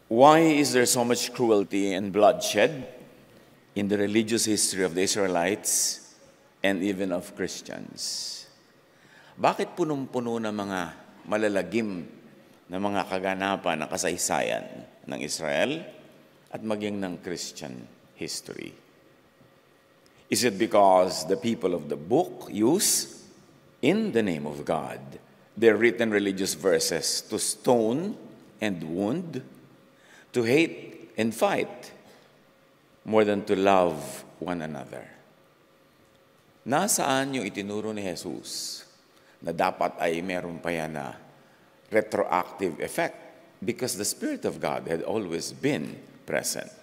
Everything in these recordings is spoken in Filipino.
Why is there so much cruelty and bloodshed in the religious history of the Israelites and even of Christians? Bakit punong-puno ng mga malalagim na mga kaganapan ng kasaysayan ng Israel at maging ng Christian history? Is it because the people of the book use, in the name of God, their written religious verses to stone and wound, to hate and fight, more than to love one another? Nasaan yung itinuro ni Jesus na dapat ay meron pa yan na retroactive effect? Because the Spirit of God had always been present.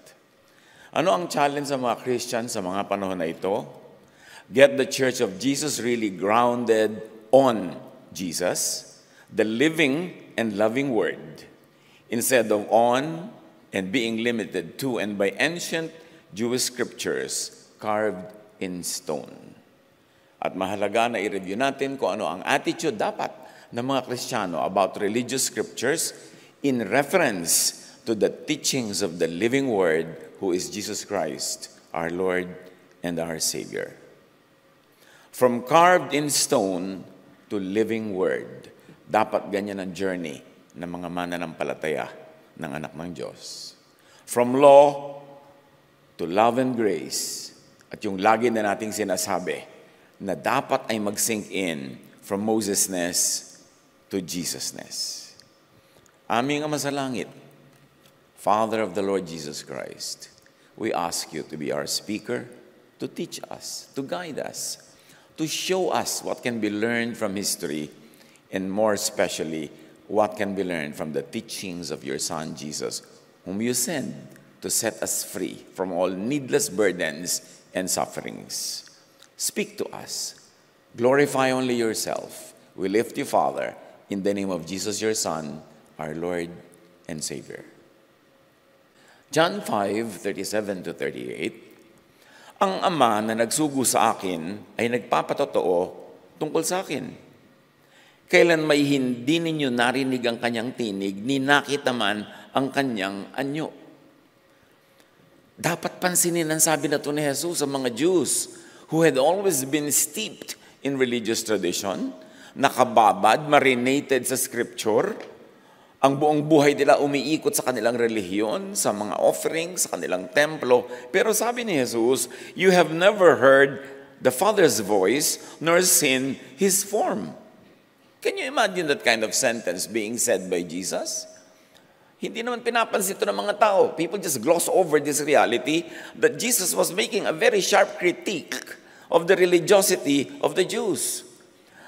Ano ang challenge sa mga Christians sa mga panahon na ito? Get the Church of Jesus really grounded on Jesus, the living and loving Word, instead of on and being limited to and by ancient Jewish scriptures carved in stone. At mahalaga na i-review natin kung ano ang attitude dapat ng mga Kristiyano about religious scriptures in reference to the teachings of the living Word, who is Jesus Christ, our Lord and our Savior. From carved in stone to living Word, dapat ganyan ang journey ng mga mananampalataya ng anak ng Diyos. From law to love and grace, at yung lagi na nating sinasabi, na dapat ay mag-sink in from Mosesness to Jesusness. Aming Ama sa langit, Father of the Lord Jesus Christ, we ask you to be our speaker, to teach us, to guide us, to show us what can be learned from history, and more especially, what can be learned from the teachings of your Son Jesus, whom you sent to set us free from all needless burdens and sufferings. Speak to us. Glorify only yourself. We lift you, Father, in the name of Jesus, your Son, our Lord and Savior. John 5:37-38, ang Ama na nagsugo sa akin ay nagpapatotoo tungkol sa akin. Kailan may hindi ninyo narinig ang kanyang tinig, ni nakita man ang kanyang anyo. Dapat pansinin ang sabi na ito ni Jesus sa mga Jews who had always been steeped in religious tradition, nakababad, marinated sa scripture, ang buong buhay nila umiikot sa kanilang relihiyon, sa mga offerings, sa kanilang templo. Pero sabi ni Jesus, you have never heard the Father's voice, nor seen His form. Can you imagine that kind of sentence being said by Jesus? Hindi naman pinapansin ito ng mga tao. People just gloss over this reality that Jesus was making a very sharp critique of the religiosity of the Jews.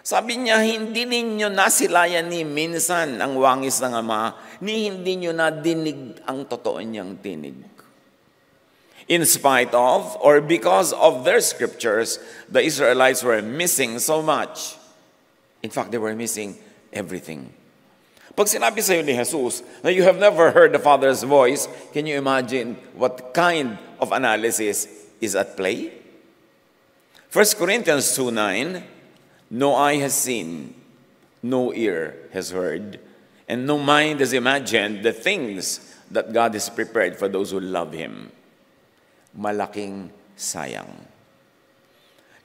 Sabi niya, hindi ninyo nasilayan ni minsan ang wangis ng Ama, ni hindi nyo nadinig ang totoo niyang tinig. In spite of, or because of their scriptures, the Israelites were missing so much. In fact, they were missing everything. Pag sinabi sa iyo ni Jesus na you have never heard the Father's voice, can you imagine what kind of analysis is at play? 1 Corinthians 2:9, no eye has seen, no ear has heard, and no mind has imagined the things that God has prepared for those who love Him. Malaking sayang.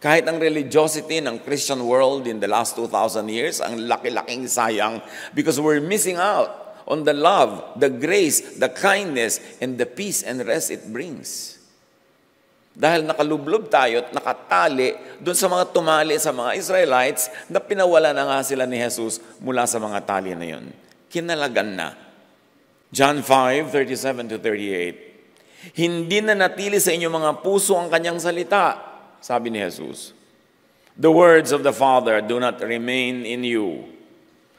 Kahit ang religiosity ng Christian world in the last 2,000 years, ang laki-laking sayang because we're missing out on the love, the grace, the kindness, and the peace and rest it brings. Dahil nakalublob tayo at nakatali doon sa mga tumali sa mga Israelites na pinawala na nga sila ni Jesus mula sa mga tali na yun. Kinalagan na. John 5:37-38, hindi na natili sa inyong mga puso ang kanyang salita, sabi ni Jesus. The words of the Father do not remain in you,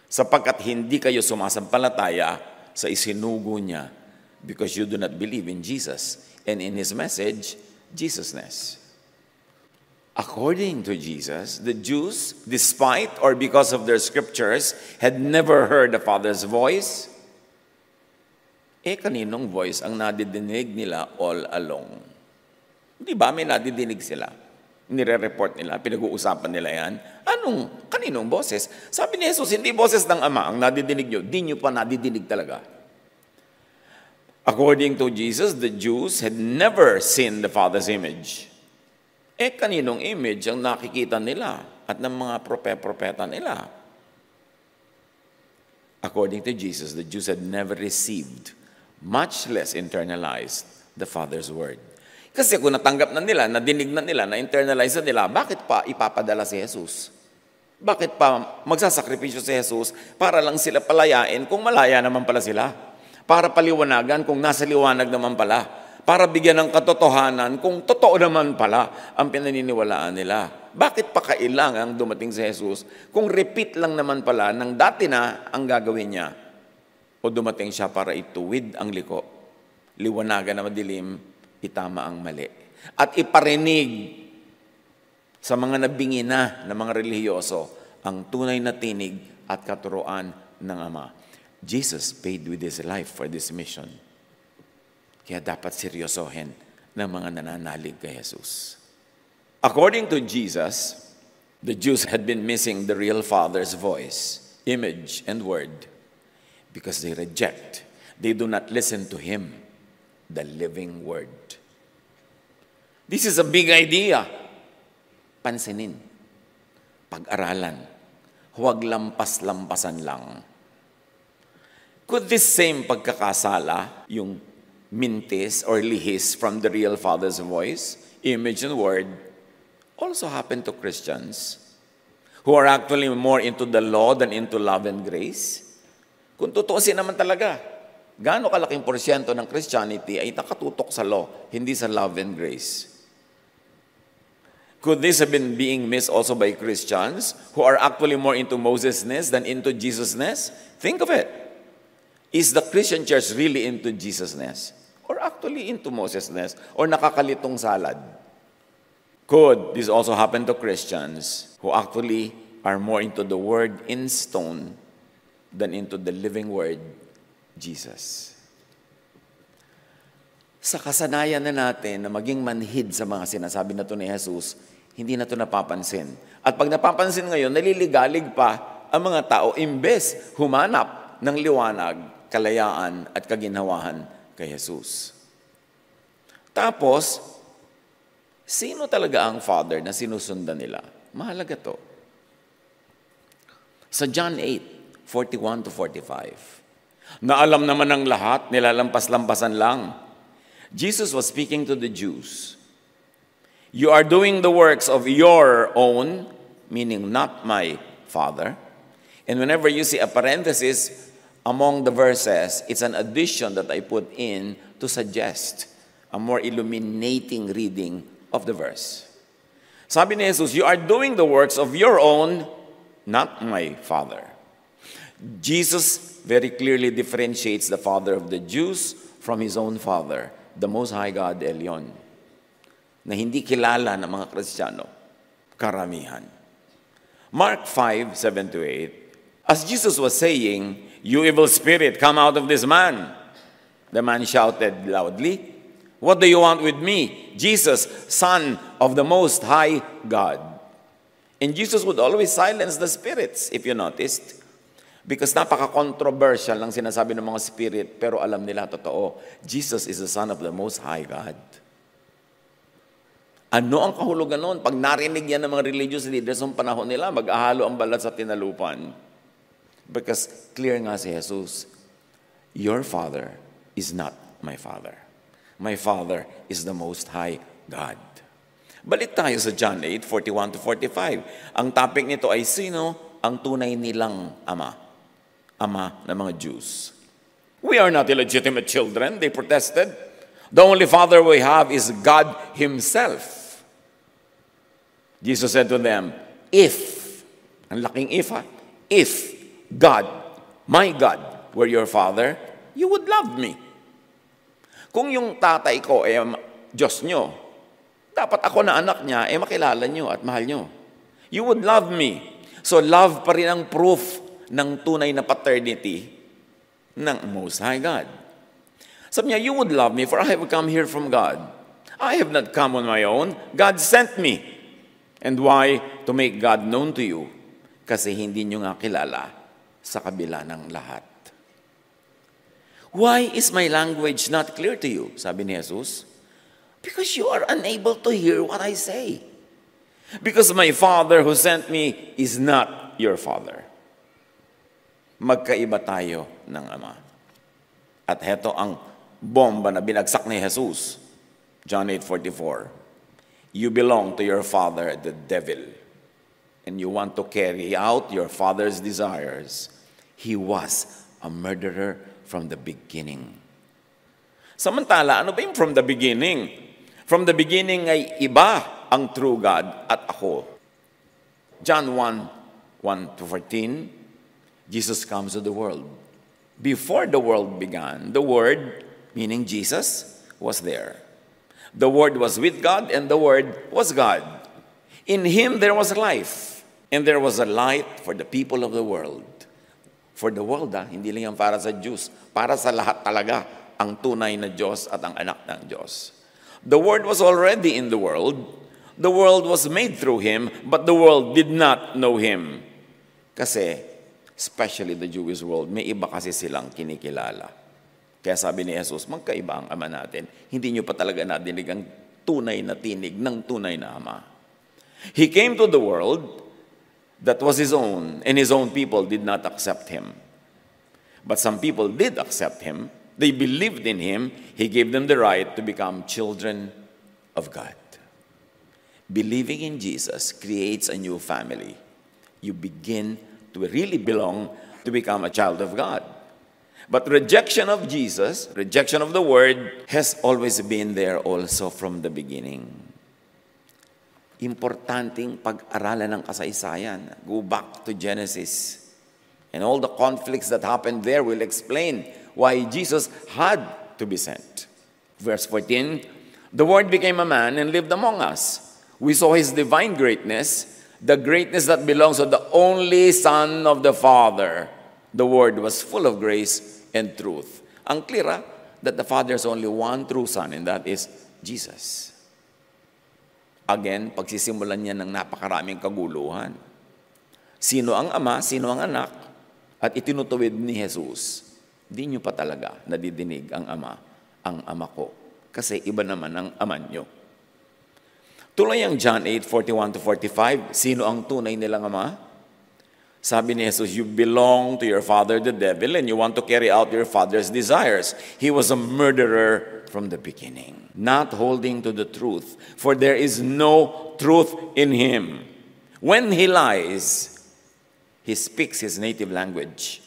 sapagkat hindi kayo sumasampalataya sa isinugo niya, because you do not believe in Jesus and in His message, Jesusness. According to Jesus, the Jews, despite or because of their scriptures, had never heard the Father's voice. Kaninong voice ang nadidinig nila all along? Di ba may nadidinig sila? Nire-report nila, pinag-uusapan nila yan. Kaninong boses? Sabi ni Jesus, hindi boses ng Ama ang nadidinig nyo, di nyo pa nadidinig talaga. According to Jesus, the Jews had never seen the Father's image. Kaninong image ang nakikita nila at ng mga propeta nila? According to Jesus, the Jews had never received, much less internalized, the Father's word. Kasi kung natanggap na nila, nadinig na nila, na-internalize na nila, bakit pa ipapadala si Jesus? Bakit pa magsasakripisyo si Jesus para lang sila palayain kung malaya naman pala sila? Para paliwanagan kung nasa liwanag naman pala? Para bigyan ng katotohanan kung totoo naman pala ang pinaniniwalaan nila? Bakit pa kailangang dumating si Jesus kung repeat lang naman pala ng dati na ang gagawin niya? O dumating siya para ituwid ang liko, liwanagan na madilim, itama ang mali. At iparinig sa mga nabingi na mga relihiyoso ang tunay na tinig at katuruan ng Ama. Jesus paid with His life for this mission. Kaya dapat seryosohin ng mga nananalig kay Jesus. According to Jesus, the Jews had been missing the real Father's voice, image, and word because they reject. They do not listen to Him, the living Word. This is a big idea. Pansinin, pag-aralan, huwag lampas-lampasan lang. Could this same pagkakasala, yung mintis or lihis from the real Father's voice, image and word, also happen to Christians who are actually more into the law than into love and grace? Kung tutuusin naman talaga, gaano kalaking porsyento ng Christianity ay nakatutok sa law, hindi sa love and grace? Could this have been being missed also by Christians who are actually more into Moses-ness than into Jesus-ness? Think of it. Is the Christian church really into Jesus-ness? Or actually into Moses-ness? Or nakakalitong salad? Could this also happen to Christians who actually are more into the word in stone than into the living word, Jesus? Sa kasanayan na natin na maging manhid sa mga sinasabi na ito ni Jesus, hindi na ito napapansin. At pag napapansin ngayon, naliligalig pa ang mga tao imbes humanap ng liwanag, kalayaan at kaginhawahan kay Jesus. Tapos, sino talaga ang Father na sinusundan nila? Mahalaga to. Sa John 8:41-45, na alam naman ng lahat, nilalampas-lampasan lang. Jesus was speaking to the Jews. You are doing the works of your own, meaning not my Father. And whenever you see a parenthesis among the verses, it's an addition that I put in to suggest a more illuminating reading of the verse. Sabi ni Jesus, you are doing the works of your own, not my Father. Jesus very clearly differentiates the Father of the Jews from His own Father, the Most High God, Elyon, na hindi kilala ng mga Kristiyano, karamihan. Mark 5:7-8, as Jesus was saying, you evil spirit, come out of this man. The man shouted loudly, what do you want with me, Jesus, Son of the Most High God? And Jesus would always silence the spirits, if you noticed. Because napaka-controversial lang sinasabi ng mga spirit, pero alam nila totoo, Jesus is the Son of the Most High God. Ano ang kahulugan noon? Pag narinig yan ng mga religious leaders ng panahon nila, mag-ahalo ang balat sa tinalupan. Because clear nga si Jesus, your Father is not my Father. My Father is the Most High God. Balik tayo sa John 8:41-45. Ang topic nito ay sino ang tunay nilang ama? Ama ng mga Jews. We are not illegitimate children, they protested. The only Father we have is God Himself. Jesus said to them, if, ang laking if God, my God, were your Father, you would love me. Kung yung tatay ko ay Diyos nyo, dapat ako na anak niya ay makilala nyo at mahal nyo. You would love me. So love pa rin ang proof ng tunay na paternity ng Most High God. Sabi niya, you would love me for I have come here from God. I have not come on my own. God sent me. And why? To make God known to you. Kasi hindi nyo nga kilala sa kabila ng lahat. Why is my language not clear to you? Sabi ni Jesus. Because you are unable to hear what I say. Because my Father who sent me is not your Father. Magkaiba tayo ng Ama. At heto ang bomba na binagsak ni Jesus. John 8:44. You belong to your father, the devil. And you want to carry out your father's desires. He was a murderer from the beginning. Samantala, ano ba yung from the beginning? From the beginning ay iba ang true God at ako. John 1:1-14, Jesus comes to the world. Before the world began, the Word, meaning Jesus, was there. The Word was with God, and the Word was God. In Him there was life, and there was a light for the people of the world. For the world, hindi lang yan para sa Jews, para sa lahat talaga, ang tunay na Diyos at ang anak ng Diyos. The Word was already in the world was made through Him, but the world did not know Him. Kasi, especially the Jewish world, may iba kasi silang kinikilala. Kaya sabi ni Jesus, magkaiba ang Ama natin. Hindi nyo pa talaga nadinig ang tunay na tinig ng tunay na Ama. He came to the world that was His own, and His own people did not accept Him. But some people did accept Him. They believed in Him. He gave them the right to become children of God. Believing in Jesus creates a new family. You begin to really belong to become a child of God. But rejection of Jesus, rejection of the Word, has always been there also from the beginning. Importanteng pag-aralan ng kasaysayan. Go back to Genesis. And all the conflicts that happened there will explain why Jesus had to be sent. Verse 14, the Word became a man and lived among us. We saw His divine greatness, the greatness that belongs to the only Son of the Father. The Word was full of grace and truth. Ang clear that the Father is only one true Son, and that is Jesus. Again, pagsisimulan niya ng napakaraming kaguluhan. Sino ang Ama, sino ang Anak, at itinutuwid ni Jesus. Di nyo pa talaga nadidinig ang Ama ko. Kasi iba naman ang Ama nyo. Tuloy ang John 8:41-45, sino ang tunay nilang Ama? Sabi ni Jesus, you belong to your father, the devil, and you want to carry out your father's desires. He was a murderer from the beginning, not holding to the truth, for there is no truth in him. When he lies, he speaks his native language,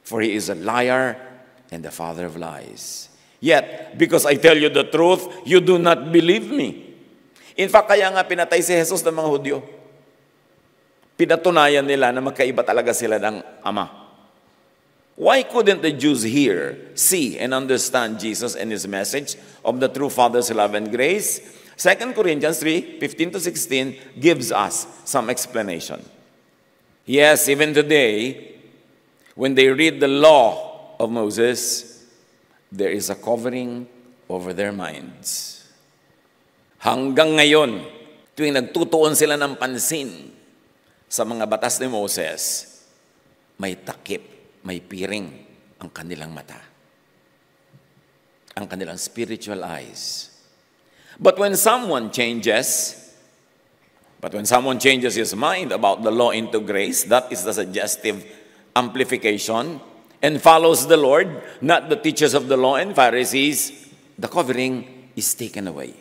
for he is a liar and the father of lies. Yet, because I tell you the truth, you do not believe me. In fact, kaya nga pinatay si Jesus ng mga Hudyo. Pinatunayan nila na magkaiba talaga sila ng Ama. Why couldn't the Jews hear, see, and understand Jesus and His message of the true Father's love and grace? 2 Corinthians 3:15-16 gives us some explanation. Yes, even today, when they read the law of Moses, there is a covering over their minds. Hanggang ngayon, tuwing nagtutuon sila ng pansin sa mga batas ni Moses, may takip, may piring ang kanilang mata. Ang kanilang spiritual eyes. But when someone changes his mind about the law into grace, that is the suggestive amplification, and follows the Lord, not the teachers of the law and Pharisees, the covering is taken away.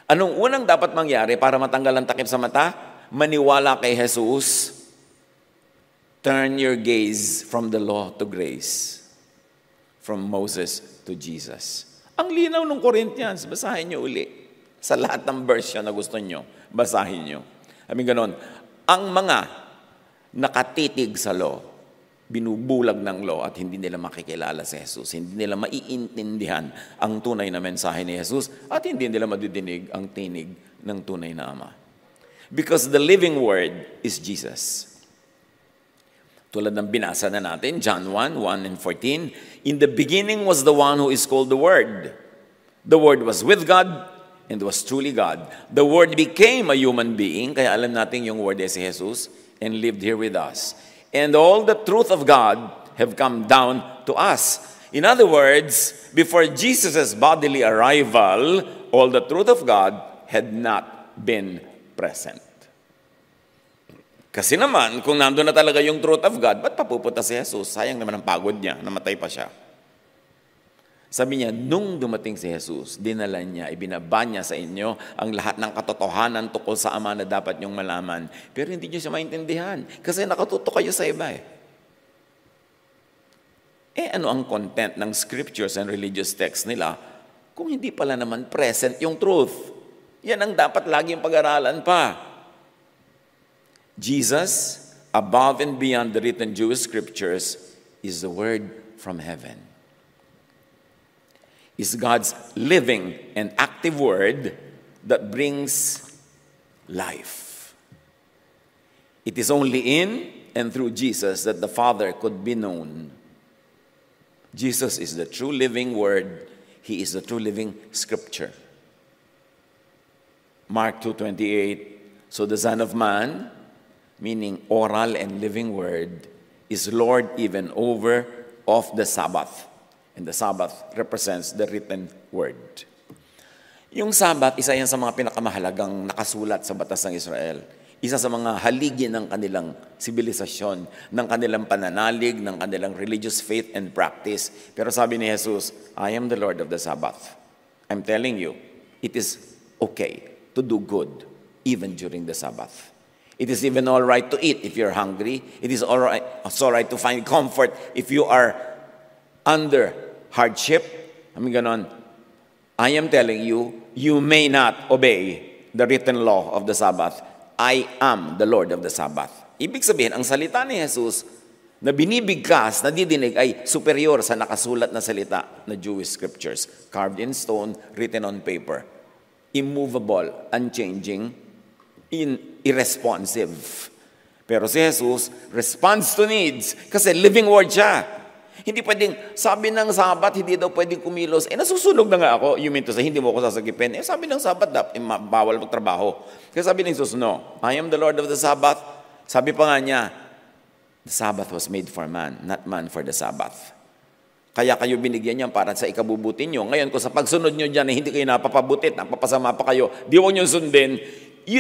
Anong unang dapat mangyari para matanggal ang takip sa mata? Maniwala kay Jesus. Turn your gaze from the law to grace. From Moses to Jesus. Ang linaw ng Corinthians, basahin nyo uli. Sa lahat ng version na gusto nyo, basahin nyo. Sabi ganon, ang mga nakatitig sa law, binubulag ng law at hindi nila makikilala si Jesus. Hindi nila maiintindihan ang tunay na mensahe ni Jesus at hindi nila madidinig ang tinig ng tunay na Ama. Because the living Word is Jesus. Tulad ng binasa na natin, John 1:1-14, in the beginning was the one who is called the Word. The Word was with God and was truly God. The Word became a human being, kaya alam natin yung Word ay si Jesus, and lived here with us. And all the truth of God have come down to us. In other words, before Jesus' bodily arrival, all the truth of God had not been present. Kasi naman, kung nandun na talaga yung truth of God, ba't papupunta si Jesus? Sayang naman ang pagod niya, namatay pa siya. Sabi niya, nung dumating si Jesus, dinala niya, ibinaba niya sa inyo ang lahat ng katotohanan tungkol sa Ama na dapat niyong malaman. Pero hindi niyo siya maintindihan kasi nakatuto kayo sa iba eh. Ano ang content ng scriptures and religious texts nila kung hindi pala naman present yung truth? Yan ang dapat laging pag-aralan pa. Jesus, above and beyond the written Jewish scriptures, is the word from heaven. Is God's living and active word that brings life. It is only in and through Jesus that the Father could be known. Jesus is the true living word. He is the true living scripture. Mark 2:28, so the Son of Man, meaning oral and living word, is Lord even over of the Sabbath. And the Sabbath represents the written word. Yung Sabbath, isa yan sa mga pinakamahalagang nakasulat sa batas ng Israel. Isa sa mga haligi ng kanilang sibilisasyon, ng kanilang pananalig, ng kanilang religious faith and practice. Pero sabi ni Jesus, I am the Lord of the Sabbath. I'm telling you, it is okay to do good even during the Sabbath. It is even all right to eat if you're hungry. It is all right to find comfort if you are under hardship. Ganon. I am telling you, you may not obey the written law of the Sabbath. I am the Lord of the Sabbath. Ibig sabihin, ang salita ni Jesus na binibigkas, nadidinig ay superior sa nakasulat na salita na Jewish scriptures. Carved in stone, written on paper. Immovable, unchanging, irresponsive. Pero si Jesus responds to needs kasi living word siya. Hindi pwedeng, sabi ng Sabat, hindi daw pwedeng kumilos. Nasusunog na nga ako. You mean to say, hindi mo ako sasagipin. Sabi ng Sabat, bawal magtrabaho. Kaya sabi ng Jesus, no, I am the Lord of the Sabbath. Sabi pa nga niya, the Sabbath was made for man, not man for the Sabbath. Kaya kayo binigyan niya para sa ikabubuti niyo. Ngayon, kung sa pagsunod niyo dyan, hindi kayo napapabutit, napapasama pa kayo, di huwag niyo sundin.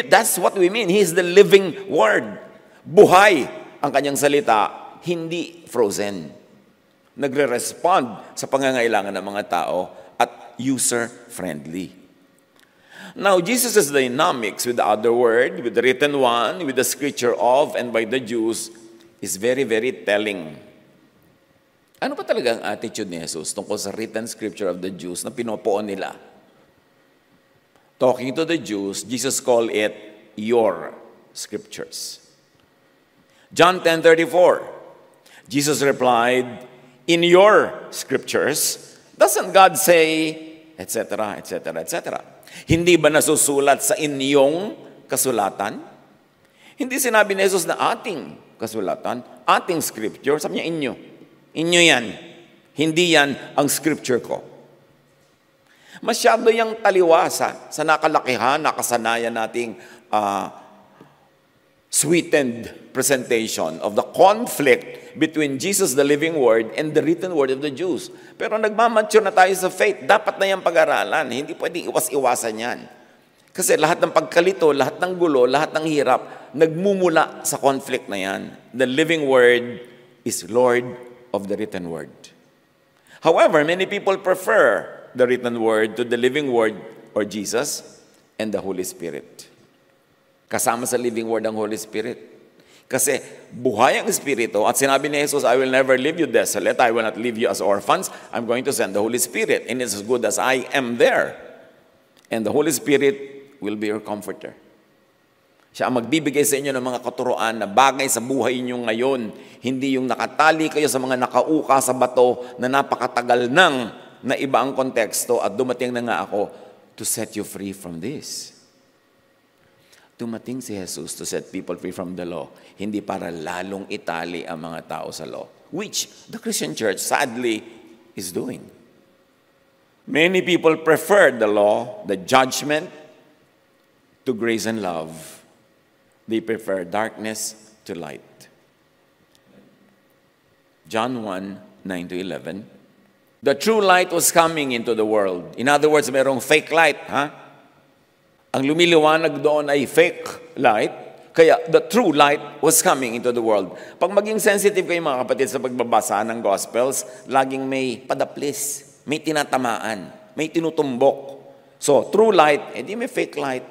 That's what we mean. He is the living word. Buhay ang kanyang salita, hindi frozen. Nagre-respond sa pangangailangan ng mga tao at user-friendly. Now, Jesus' dynamics with the other word, with the written one, with the scripture of, and by the Jews, is very, very telling. Ano pa talaga ang attitude ni Jesus tungkol sa written scripture of the Jews na pinopoon nila? Talking to the Jews, Jesus called it your scriptures. John 10:34, Jesus replied, in your scriptures, doesn't God say, etc., etc., etc.? Hindi ba nasusulat sa inyong kasulatan? Hindi sinabi ni Jesus na ating kasulatan, ating scripture. Sabi niya, inyo. Inyo yan. Hindi yan ang scripture ko. Masyado yung taliwasa sa nakalakihan, nakasanayan nating sweetened presentation of the conflict between Jesus, the living word, and the written word of the Jews. Pero nagmamature na tayo sa faith. Dapat na yung pag-aralan. Hindi pwedeng iwas-iwasan yan. Kasi lahat ng pagkalito, lahat ng gulo, lahat ng hirap, nagmumula sa conflict na yan. The living word is Lord of the written word. However, many people prefer the written word to the living word or Jesus and the Holy Spirit. Kasama sa living word ang Holy Spirit. Kasi buhay ang Espiritu at sinabi ni Jesus, I will never leave you desolate. I will not leave you as orphans. I'm going to send the Holy Spirit. And it's as good as I am there. And the Holy Spirit will be your comforter. Siya ang magbibigay sa inyo ng mga katuroan na bagay sa buhay niyo ngayon. Hindi yung nakatali kayo sa mga nakauka sa bato na napakatagal nang na iba ang konteksto at dumating na nga ako to set you free from this. Dumating si Jesus to set people free from the law, hindi para lalong itali ang mga tao sa law, which the Christian church sadly is doing. Many people prefer the law, the judgment, to grace and love. They prefer darkness to light. John 1:9-11. The true light was coming into the world. In other words, merong fake light, ha? Ang lumiliwanag doon ay fake light, kaya the true light was coming into the world. Pag maging sensitive kayo mga kapatid sa pagbabasa ng Gospels, laging may padaplis, may tinatamaan, may tinutumbok. So, true light, edi may fake light.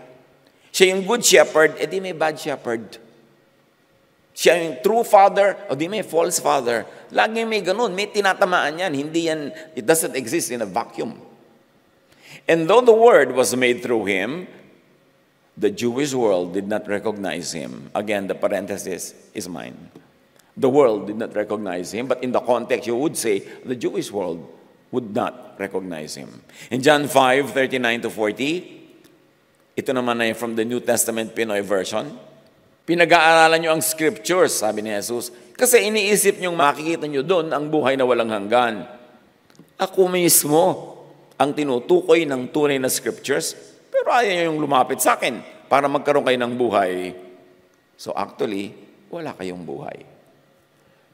Siya yung good shepherd, edi may bad shepherd. Siya yung true father, o di may false father. Laging may ganun, may tinatamaan yan. Hindi yan, it doesn't exist in a vacuum. And though the word was made through him, the Jewish world did not recognize him. Again, the parenthesis is mine. The world did not recognize him, but in the context, you would say, the Jewish world would not recognize him. In John 5:39-40, ito naman ay from the New Testament Pinoy version, pinag-aaralan nyo ang scriptures, sabi ni Jesus, kasi iniisip nyo makikita nyo doon ang buhay na walang hanggan. Ako mismo ang tinutukoy ng tunay na scriptures, pero ayaw nyo yung lumapit sa akin para magkaroon kayo ng buhay. So actually, wala kayong buhay.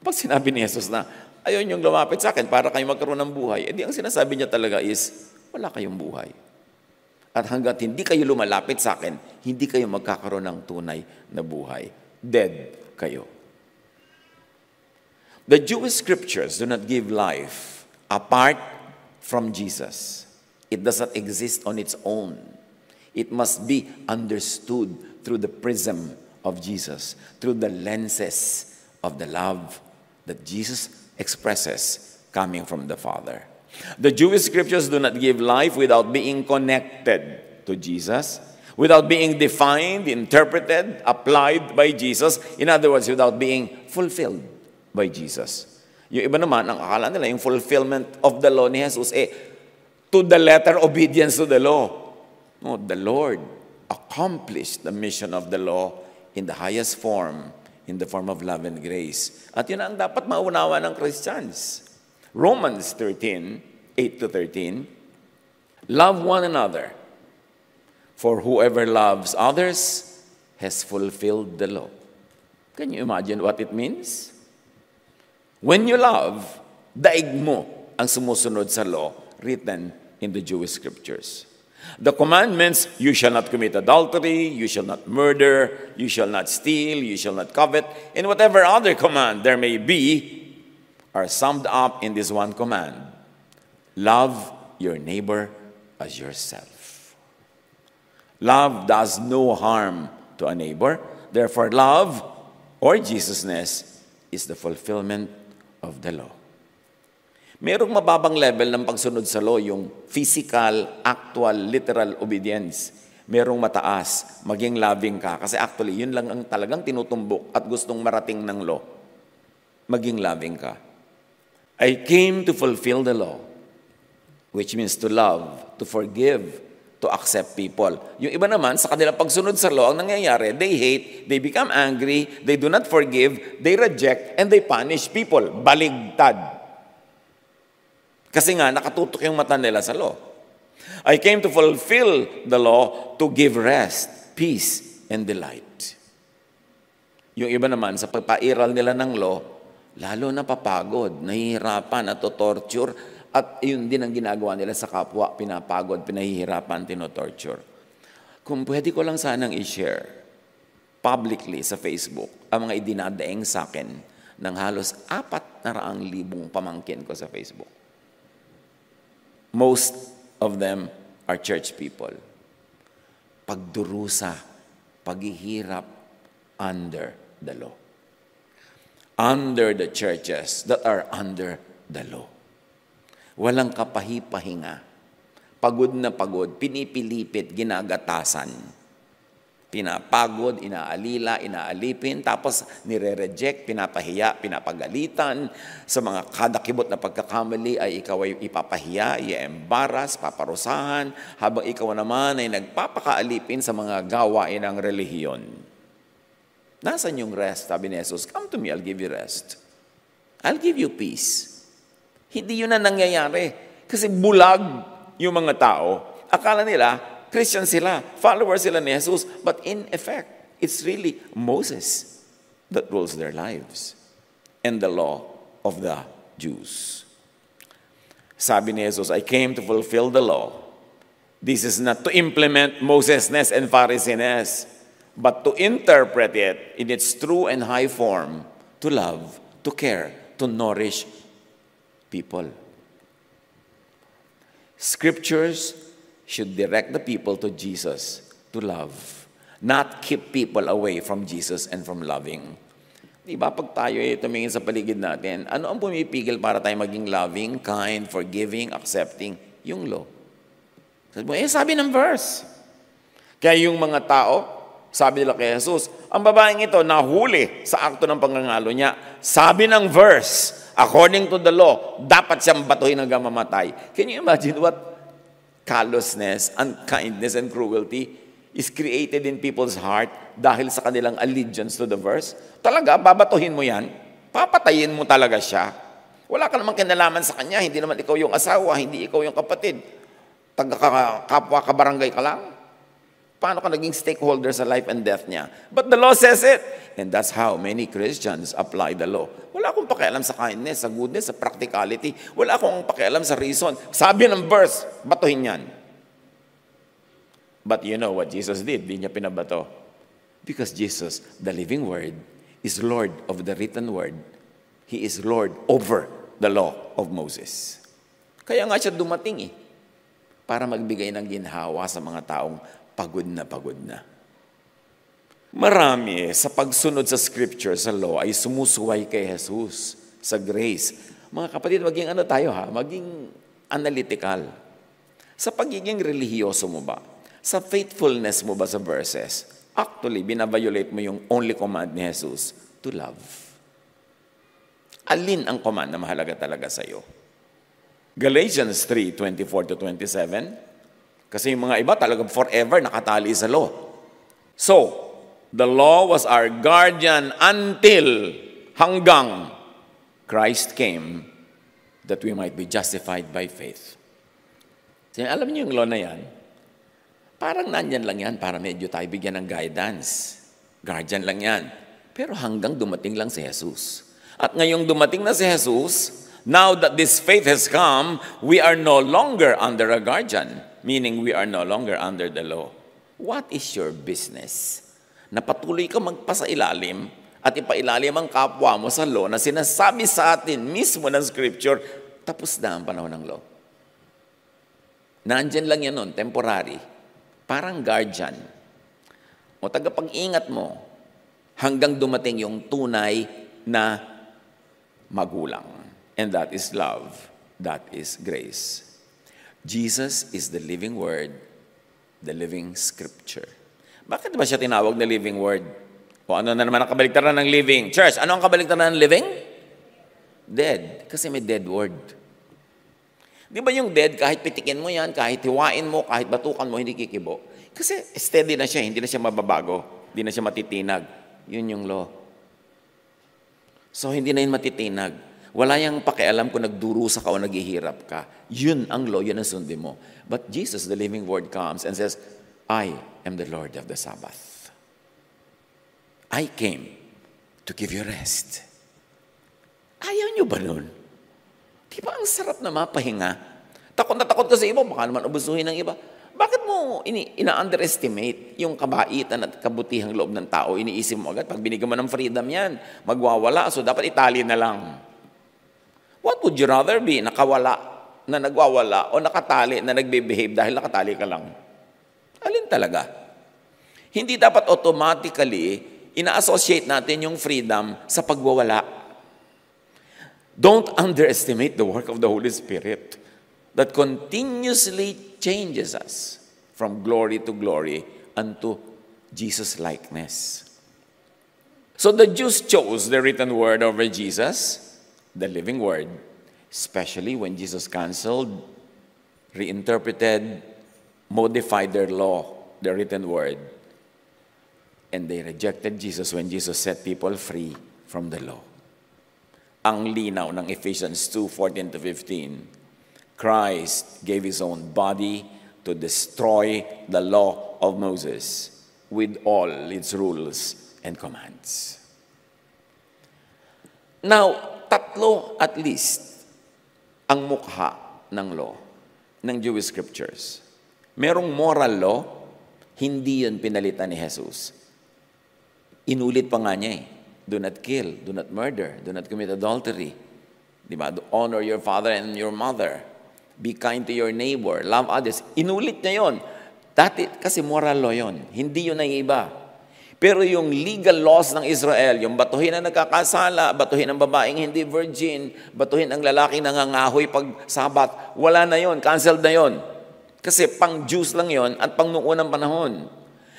Pag sinabi ni Jesus na, ayaw nyo lumapit sa akin para kayo magkaroon ng buhay, edi ang sinasabi niya talaga is, wala kayong buhay. At hanggat hindi kayo lumalapit sa akin, hindi kayo magkakaroon ng tunay na buhay. Dead kayo. The Jewish scriptures do not give life apart from Jesus. It does not exist on its own. It must be understood through the prism of Jesus, through the lenses of the love that Jesus expresses coming from the Father. The Jewish scriptures do not give life without being connected to Jesus, without being defined, interpreted, applied by Jesus. In other words, without being fulfilled by Jesus. Yung iba naman, ang akala nila, yung fulfillment of the law ni Jesus, to the letter obedience to the law. No, the Lord accomplished the mission of the law in the highest form, in the form of love and grace. At yun ang dapat maunawa ng Christians. Romans 13:8-13, love one another, for whoever loves others has fulfilled the law. Can you imagine what it means? When you love, daig mo ang sumusunod sa law written in the Jewish scriptures. The commandments, you shall not commit adultery, you shall not murder, you shall not steal, you shall not covet, and whatever other command there may be, are summed up in this one command. Love your neighbor as yourself. Love does no harm to a neighbor. Therefore, love, or Jesusness, is the fulfillment of the law. Merong mababang level ng pagsunod sa law, yung physical, actual, literal obedience. Merong mataas, maging loving ka. Kasi actually, yun lang ang talagang tinutumbok at gustong marating ng law. Maging loving ka. I came to fulfill the law, which means to love, to forgive, to accept people. Yung iba naman, sa kanilang pagsunod sa law, ang nangyayari, they hate, they become angry, they do not forgive, they reject, and they punish people. Baligtad. Kasi nga, nakatutok yung mata nila sa law. I came to fulfill the law to give rest, peace, and delight. Yung iba naman, sa pagpairal nila ng law, lalo na papagod, nahihirapan, nato-torture, at yun din ang ginagawa nila sa kapwa, pinapagod, pinahihirapan, tinotorture. Kung pwede ko lang sanang i-share publicly sa Facebook ang mga idinadaing sa akin ng halos 400,000 pamangkin ko sa Facebook. Most of them are church people. Pagdurusa, paghihirap under the law. Under the churches that are under the law. Walang kapahi-pahinga. Pagod na pagod, pinipilipit, ginagatasan. Pinapagod, inaalila, inaalipin, tapos nire-reject, pinapahiya, pinapagalitan. Sa mga kadakibot na pagkakamali ay ikaw ay ipapahiya, i-embaras, paparusahan, habang ikaw naman ay nagpapakaalipin sa mga gawain ng relihiyon. Nasaan yung rest? Sabi ni Jesus, come to me, I'll give you rest. I'll give you peace. Hindi yun na nangyayari. Kasi bulag yung mga tao. Akala nila, Christian sila, followers sila ni Jesus. But in effect, it's really Moses that rules their lives. And the law of the Jews. Sabi ni Jesus, I came to fulfill the law. This is not to implement Moses-ness and Pharisee-ness, but to interpret it in its true and high form, to love, to care, to nourish people. Scriptures should direct the people to Jesus, to love, not keep people away from Jesus and from loving. Diba, pag tayo tumingin sa paligid natin, ano ang pumipigil para tayo maging loving, kind, forgiving, accepting? Yung law. Sabi ng verse. Kaya yung mga tao, sabi nila kay Jesus, ang babaeng ito nahuli sa akto ng pangangalo niya. Sabi ng verse, according to the law, dapat siyang batuhin hanggang mamatay. Can you imagine what callousness, unkindness, and cruelty is created in people's heart dahil sa kanilang allegiance to the verse? Talaga, babatuhin mo yan? Papatayin mo talaga siya? Wala ka namang kinalaman sa kanya, hindi naman ikaw yung asawa, hindi ikaw yung kapatid. Kapwa ka barangay ka lang? Paano ka naging stakeholder sa life and death niya? But the law says it. And that's how many Christians apply the law. Wala akong pakialam sa kindness, sa goodness, sa practicality. Wala akong pakialam sa reason. Sabi ng verse, batuhin yan. But you know what Jesus did? Di niya pinabato. Because Jesus, the living word, is Lord of the written word. He is Lord over the law of Moses. Kaya nga siya dumating para magbigay ng ginhawa sa mga taong pagod na. Marami sa pagsunod sa scripture, sa law, ay sumusuway kay Jesus sa grace. Mga kapatid, maging maging analytical. Sa pagiging relihiyoso mo ba? Sa faithfulness mo ba sa verses? Actually, binaviolate mo yung only command ni Jesus, to love. Alin ang command na mahalaga talaga sa iyo? Galatians 3:24-27. Kasi yung mga iba talagang forever nakatali sa law. So, the law was our guardian until hanggang Christ came that we might be justified by faith. So, alam niyo yung law na yan? Parang nandyan lang yan para medyo tayo bigyan ng guidance. Guardian lang yan. Pero hanggang dumating lang si Jesus. At ngayong dumating na si Jesus, now that this faith has come, we are no longer under a guardian. Meaning we are no longer under the law. What is your business? Na patuloy ka magpasailalim at ipailalim ang kapwa mo sa law na sinasabi sa atin mismo ng scripture, tapos na ang panahon ng law. Nandyan lang yan nun, temporary. Parang guardian. O tagapag-ingat mo hanggang dumating yung tunay na magulang. And that is love. That is grace. Jesus is the living word, the living scripture. Bakit ba siya tinawag na living word? O ano na naman ang kabaliktaran ng living? Church, ano ang kabaliktaran ng living? Dead. Kasi may dead word. Di ba yung dead, kahit pitikin mo yan, kahit hiwain mo, kahit batukan mo, hindi kikibo. Kasi steady na siya, hindi na siya mababago, hindi na siya matitinag. Yun yung law. So, hindi na yun matitinag. Wala yang pakialam kung nagdurusa ka o naghihirap ka. Yun ang law, yun ang sundin mo. But Jesus, the living word, comes and says, I am the Lord of the Sabbath. I came to give you rest. Ayaw nyo ba nun? Di ba ang sarap na mapahinga? Takot na takot ka sa iba, baka naman abusuhin ng iba. Bakit mo ina-underestimate yung kabaitan at kabutihang loob ng tao? Iniisip mo agad, pag binigyan mo ng freedom yan, magwawala, so dapat itali na lang. What would you rather be? Nakawala, na nagwawala, o nakatali, na nagbe-behave dahil nakatali ka lang? Alin talaga? Hindi dapat automatically ina-associate natin yung freedom sa pagwawala. Don't underestimate the work of the Holy Spirit that continuously changes us from glory to glory unto Jesus' likeness. So the Jews chose the written word over Jesus, the living word, especially when Jesus canceled, reinterpreted, modified their law, the written word. And they rejected Jesus when Jesus set people free from the law. Ang linaw ng Ephesians 2:14-15. Christ gave His own body to destroy the law of Moses with all its rules and commands. Now, 3 tatlo at least ang mukha ng law, ng Jewish scriptures. Merong moral law, hindi yun pinalitan ni Jesus. Inulit pa nga niya eh. Do not kill, do not murder, do not commit adultery. Diba? Honor your father and your mother. Be kind to your neighbor. Love others. Inulit niya yun. Dati, kasi moral law yun. Hindi yun ang iba. Pero yung legal laws ng Israel, yung batuhin ang nagkakasala, batuhin ang babaeng hindi virgin, batuhin ang lalaking nangangahoy pag sabat, wala na yon, canceled na yon. Kasi pang Jews lang yon at pang noong unang panahon.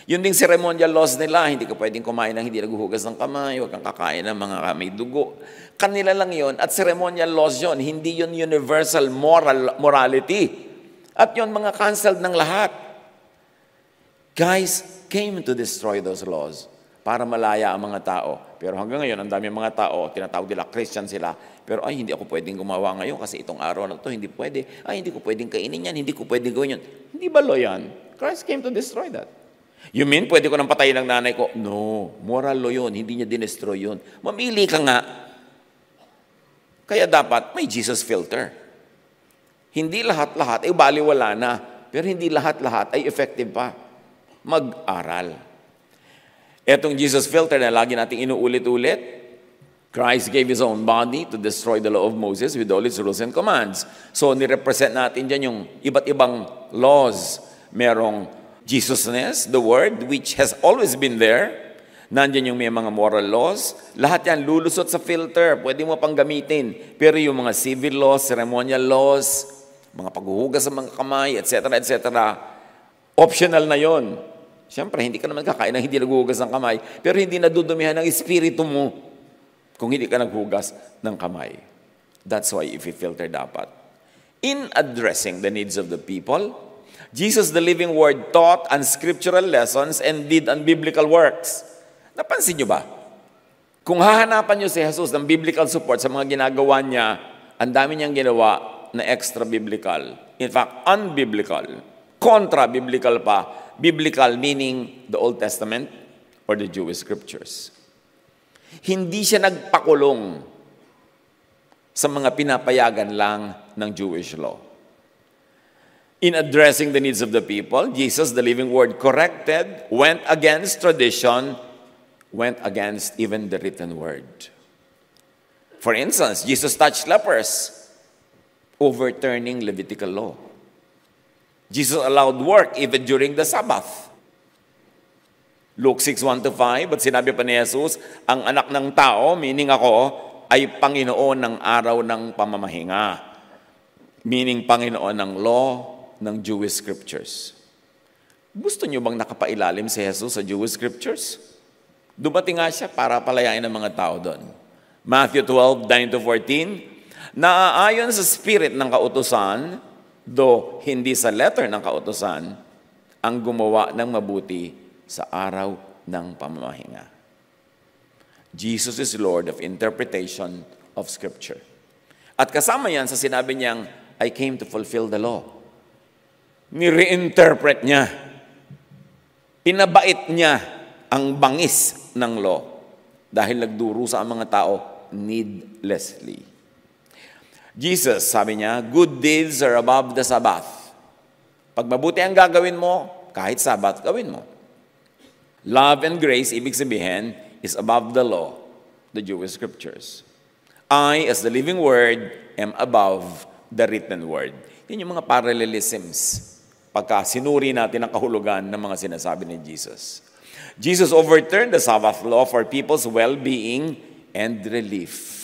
Yun ding ceremonial laws nila, hindi ka pwedeng kumain ng hindi naghuhugas ng kamay, huwag kang kakain ng mga may dugo. Kanila lang yon at ceremonial laws yon, hindi yun universal morality. At yun mga canceled ng lahat. Guys, came to destroy those laws para malaya ang mga tao. Pero hanggang ngayon, ang dami mga tao, tinatawag nila Christian sila, pero ay, hindi ako pwedeng gumawa ngayon kasi itong araw na ito, hindi pwede. Ay, hindi ko pwedeng kainin yan, hindi ko pwedeng gawin yan. Hindi ba law yan? Christ came to destroy that. You mean, pwede ko nang patayin ng nanay ko? No, moral law yun, hindi niya dinestroy yun. Mamili ka nga. Kaya dapat may Jesus filter. Hindi lahat-lahat ay baliwala na, pero hindi lahat-lahat ay effective pa. Mag-aral. Etong Jesus filter na lagi nating inuulit-ulit, Christ gave His own body to destroy the law of Moses with all its rules and commands. So, nirepresent natin dyan yung iba't ibang laws. Merong Jesusness, the Word, which has always been there. Nandyan yung may mga moral laws. Lahat yan lulusot sa filter. Pwede mo pang gamitin. Pero yung mga civil laws, ceremonial laws, mga paghuhugas sa mga kamay, etc., etc., optional na yon. Siyempre, hindi ka naman kakain ng hindi naghuhugas ng kamay, pero hindi nadudumihan ng espiritu mo kung hindi ka naghugas ng kamay. That's why if you filter dapat. In addressing the needs of the people, Jesus, the living Word, taught unscriptural lessons and did unbiblical works. Napansin nyo ba? Kung hahanapan nyo si Jesus ng biblical support sa mga ginagawa niya, ang dami niyang ginawa na extra-biblical. In fact, unbiblical. Contra-biblical pa. Biblical meaning the Old Testament or the Jewish scriptures. Hindi siya nagpakulong sa mga pinapayagan lang ng Jewish law. In addressing the needs of the people, Jesus, the living Word, corrected, went against tradition, went against even the written Word. For instance, Jesus touched lepers, overturning Levitical law. Jesus allowed work even during the Sabbath. Luke 6:1-5, at sinabi pa ni Jesus, ang anak ng tao, meaning ako, ay Panginoon ng araw ng pamamahinga. Meaning Panginoon ng law, ng Jewish scriptures. Gusto niyo bang nakapailalim si Jesus sa Jewish scriptures? Dumating nga siya para palayain ang mga tao doon. Matthew 12:9-14, naaayon sa spirit ng kautusan, though hindi sa letter ng kautusan, ang gumawa ng mabuti sa araw ng pamamahinga. Jesus is Lord of interpretation of Scripture. At kasama yan sa sinabi niyang, I came to fulfill the law. Ni-reinterpret niya. Pinabait niya ang bangis ng law dahil nagdurusa ang mga tao needlessly. Jesus, sabi niya, good deeds are above the Sabbath. Pag mabuti ang gagawin mo, kahit Sabbath, gawin mo. Love and grace, ibig sabihin, is above the law, the Jewish scriptures. I, as the living Word, am above the written Word. Yan yung mga parallelisms pagka sinuri natin ang kahulugan ng mga sinasabi ni Jesus. Jesus overturned the Sabbath law for people's well-being and relief.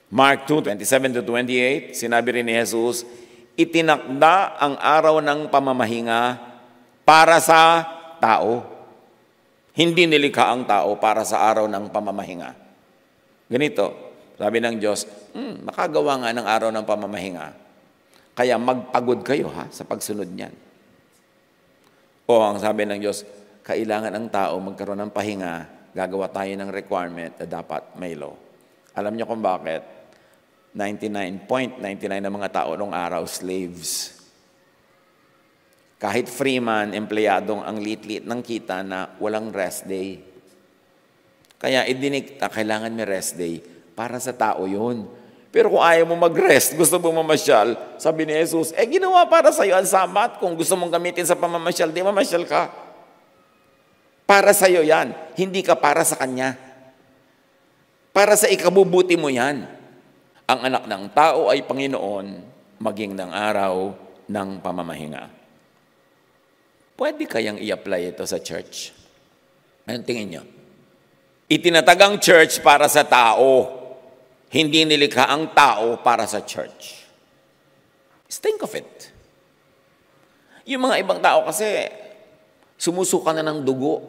Mark 2:27-28, sinabi rin ni Jesus, itinakda ang araw ng pamamahinga para sa tao. Hindi nilikha ang tao para sa araw ng pamamahinga. Ganito, sabi ng Diyos, makagawa nga ng araw ng pamamahinga. Kaya magpagod kayo sa pagsunod niyan. O ang sabi ng Diyos, kailangan ang tao magkaroon ng pahinga, gagawa tayo ng requirement na dapat may law. Alam niyo kung bakit? 99.99 ng mga tao noong araw, slaves. Kahit freeman, empleyadong ang lit-lit ng kita na walang rest day. Kaya idinikta, kailangan may rest day Para sa tao yun. Pero kung ayaw mo mag-rest, gusto mo mamasyal, sabi ni Jesus, ginawa para sa'yo ang Sabat. Kung gusto mong gamitin sa pamamasyal, di mamasyal ka. Para sa'yo yan. Hindi ka para sa Kanya. Para sa ikabubuti mo yan. Ang anak ng tao ay Panginoon, maging ng araw ng pamamahinga. Pwede kayang i-apply ito sa church? Anong tingin nyo? Itinatagang church para sa tao. Hindi nilikha ang tao para sa church. Just think of it. Yung mga ibang tao kasi, sumusuka na ng dugo.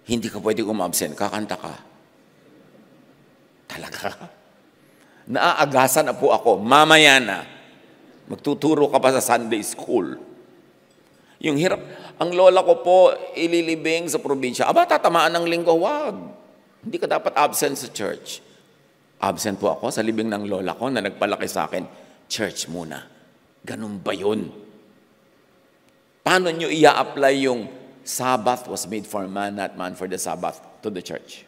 Hindi ka pwede umabsent, kakanta ka. Talaga? Naaagasan na po ako, mamaya na. Magtuturo ka pa sa Sunday school. Yung hirap, ang lola ko po, ililibing sa probinsya. Tatamaan ng linggo, wag. Hindi ka dapat absent sa church. Absent po ako sa libing ng lola ko na nagpalaki sa akin, church muna. Ganun ba yun? Paano nyo i-apply yung Sabbath was made for man, not man for the Sabbath to the church?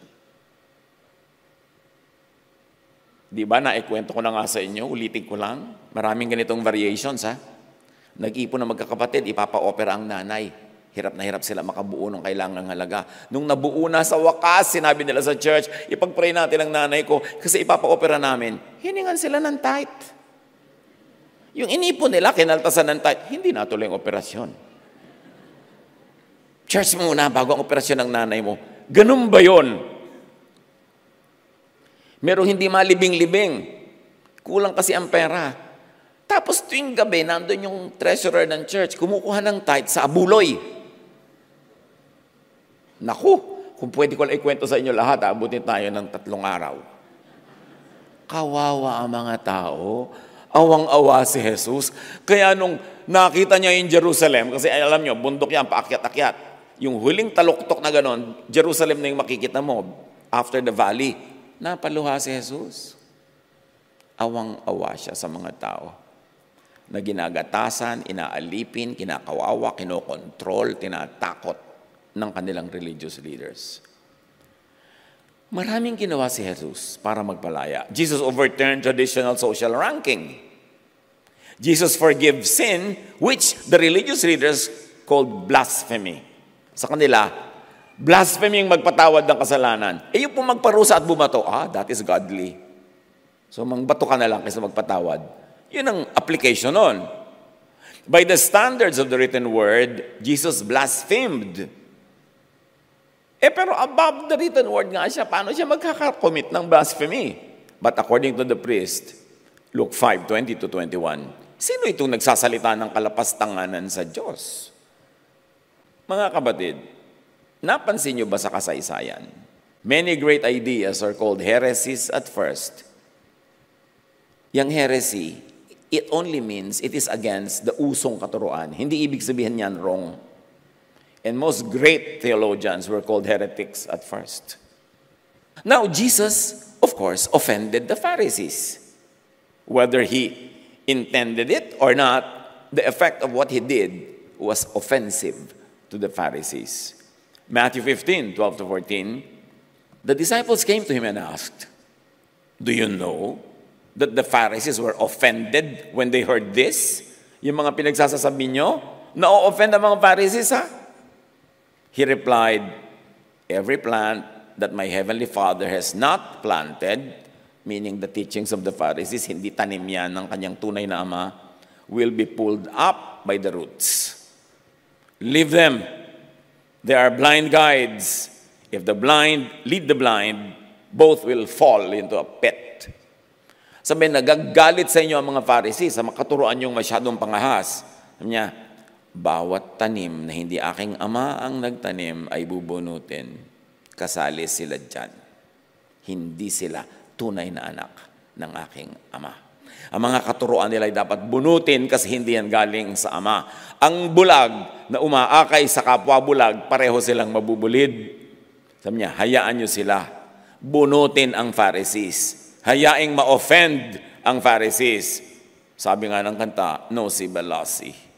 Di ba, naikwento ko na nga sa inyo, ulitin ko lang. Maraming ganitong variations, ha? Nag-ipon na magkakapatid, ipapa-opera ang nanay. Hirap na hirap sila makabuo ng kailangang halaga. Nung nabuo na sa wakas, sinabi nila sa church, ipag-pray natin ang nanay ko kasi ipapa-opera namin. Hiningan sila ng tithe. Yung inipon nila, kinaltasan ng tithe, hindi natuloy ang operasyon. Church muna bago ang operasyon ng nanay mo. Ganun ba yun? Merong hindi malibing-libing. Kulang kasi ang pera. Tapos tuwing gabi, nandun yung treasurer ng church, kumukuha ng tithe sa abuloy. Naku, kung pwede ko lang ikwento sa inyo lahat, abutin tayo ng 3 araw. Kawawa ang mga tao. Awang-awa si Jesus. Kaya nung nakita niya yung Jerusalem, kasi alam nyo, bundok yan, paakyat-akyat. Yung huling taluktok na ganon, Jerusalem na yung makikita mo after the valley. Napaluha si Jesus. Awang-awa siya sa mga tao na ginagatasan, inaalipin, kinakawawa, kinokontrol, tinatakot ng kanilang religious leaders. Maraming ginawa si Jesus para magpalaya. Jesus overturned traditional social ranking. Jesus forgave sin, which the religious leaders called blasphemy. Sa kanila, blasphemy yung magpatawad ng kasalanan. Yung pong magparusa at bumato, that is godly. So, mangbato ka na lang kaysa magpatawad. Yun ang application nun. By the standards of the written word, Jesus blasphemed. Pero above the written word nga siya, paano siya magkakakommit ng blasphemy? But according to the priest, Luke 5:20-21, sino itong nagsasalita ng kalapastanganan sa Diyos? Mga kapatid, napansin niyo ba sa kasaysayan? Many great ideas are called heresies at first. Yang heresy, it only means it is against the usong katuruan. Hindi ibig sabihin niyan wrong. And most great theologians were called heretics at first. Now, Jesus, of course, offended the Pharisees. Whether he intended it or not, the effect of what he did was offensive to the Pharisees. Matthew 15:12-14, the disciples came to him and asked, "Do you know that the Pharisees were offended when they heard this?" Yung mga pinagsasasabi nyo, na-offend ang mga Pharisees, ha? He replied, "Every plant that my heavenly Father has not planted," meaning the teachings of the Pharisees, hindi tanim yan ng kanyang tunay na Ama, "will be pulled up by the roots. Leave them. They are blind guides. If the blind lead the blind, both will fall into a pit." Sabi, nagagalit sa inyo ang mga Pharisees sa makaturuan yung masyadong pangahas. Sabi niya, bawat tanim na hindi aking Ama ang nagtanim ay bubunutin. Kasali sila dyan. Hindi sila tunay na anak ng aking Ama. Ang mga katuruan nila ay dapat bunutin kasi hindi yan galing sa Ama. Ang bulag na umaakay sa kapwa bulag, pareho silang mabubulid. Sabi niya, hayaan niyo sila. Bunutin ang Pharisees. Hayaing ma-offend ang Pharisees. Sabi nga ng kanta, no si Balasi.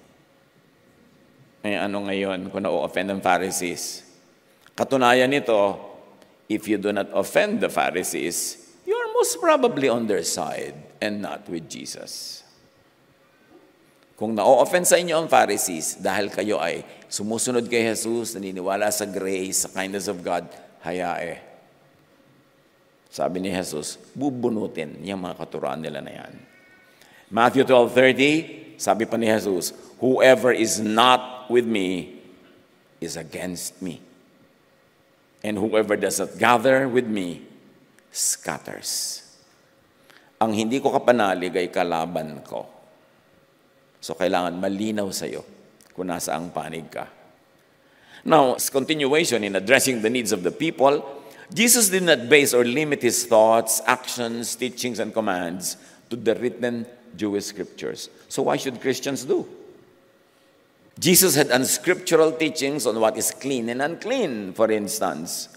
Ano ngayon kung na-offend ang Pharisees? Katunayan nito, if you do not offend the Pharisees, you're most probably on their side and not with Jesus. Kung na-offend sa inyo ang Pharisees dahil kayo ay sumusunod kay Jesus, naniniwala sa grace, sa kindness of God, hayae. Sabi ni Jesus, bubunutin yung mga katuruan nila na yan. Matthew 12:30, sabi pa ni Jesus, whoever is not with me is against me. And whoever does not gather with me scatters. Ang hindi ko kapanalig ay kalaban ko. So, kailangan malinaw sa'yo kung nasaang panig ka. Now, as continuation in addressing the needs of the people, Jesus did not base or limit his thoughts, actions, teachings, and commands to the written Jewish scriptures. So, why should Christians do? Jesus had unscriptural teachings on what is clean and unclean, for instance.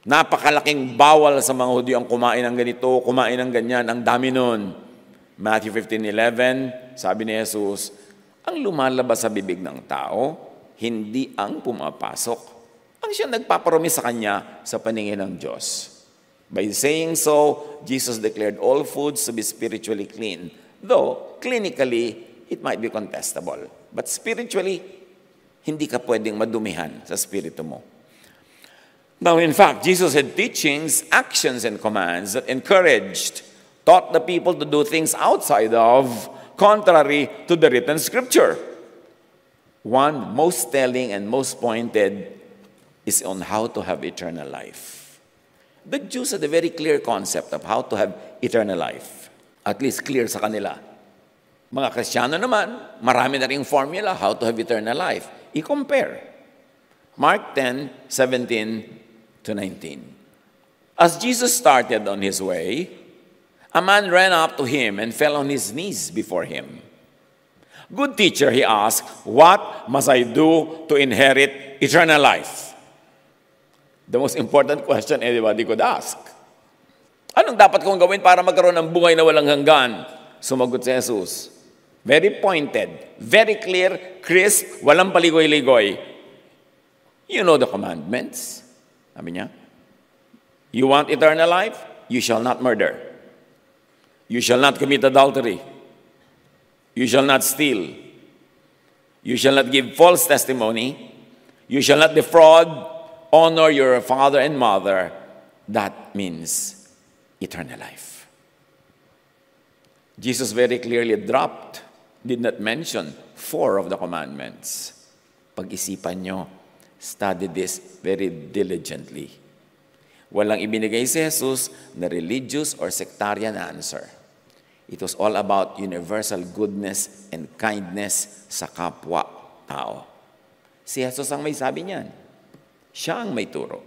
Napakalaking bawal sa mga Hudyo ang kumain ng ganito, kumain ng ganyan, ang dami nun. Matthew 15:11, sabi ni Jesus, ang lumalabas sa bibig ng tao, hindi ang pumapasok. Ang siya nagpapromise sa kanya sa paningin ng Diyos. By saying so, Jesus declared all foods to be spiritually clean, though clinically, it might be contestable. But spiritually, hindi ka pwedeng madumihan sa spirito mo. Now, in fact, Jesus had teachings, actions, and commands that taught the people to do things outside of, contrary to the written scripture. One, most telling and most pointed, is on how to have eternal life. The Jews had a very clear concept of how to have eternal life. At least clear sa kanila. Mga Kristiyano naman, marami na ring formula how to have eternal life. I-compare. Mark 10:17-19. As Jesus started on his way, a man ran up to him and fell on his knees before him. Good teacher, he asked, what must I do to inherit eternal life? The most important question anybody could ask. Anong dapat kong gawin para magkaroon ng buhay na walang hanggan? Sumagot si Jesus. Very pointed, very clear, crisp, walang paligoy-ligoy. You know the commandments. Sabi niya, you want eternal life? You shall not murder. You shall not commit adultery. You shall not steal. You shall not give false testimony. You shall not defraud. Honor your father and mother. That means eternal life. Jesus very clearly did not mention 4 of the commandments. Pag-isipan nyo, study this very diligently. Walang ibinigay si Jesus na religious or sectarian answer. It was all about universal goodness and kindness sa kapwa-tao. Si Jesus ang may sabi niyan. Siya ang may turo.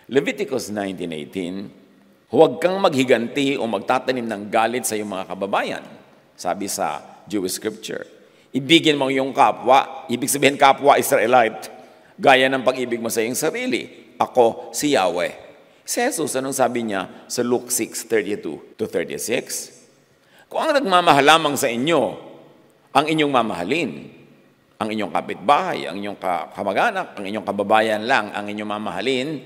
Leviticus 19:18, huwag kang maghiganti o magtatanim ng galit sa iyong mga kababayan. Sabi sa Jewish scripture. Ibigin mo yung kapwa, ibig sabihin kapwa Israelite, gaya ng pag-ibig mo sa iyong sarili. Ako si Yahweh. Si Jesus, anong sabi niya sa Luke 6:32-36? Kung ang nagmamahal lamang sa inyo, ang inyong mamahalin, ang inyong kapitbahay, ang inyong kamag-anak, ang inyong kababayan lang, ang inyong mamahalin,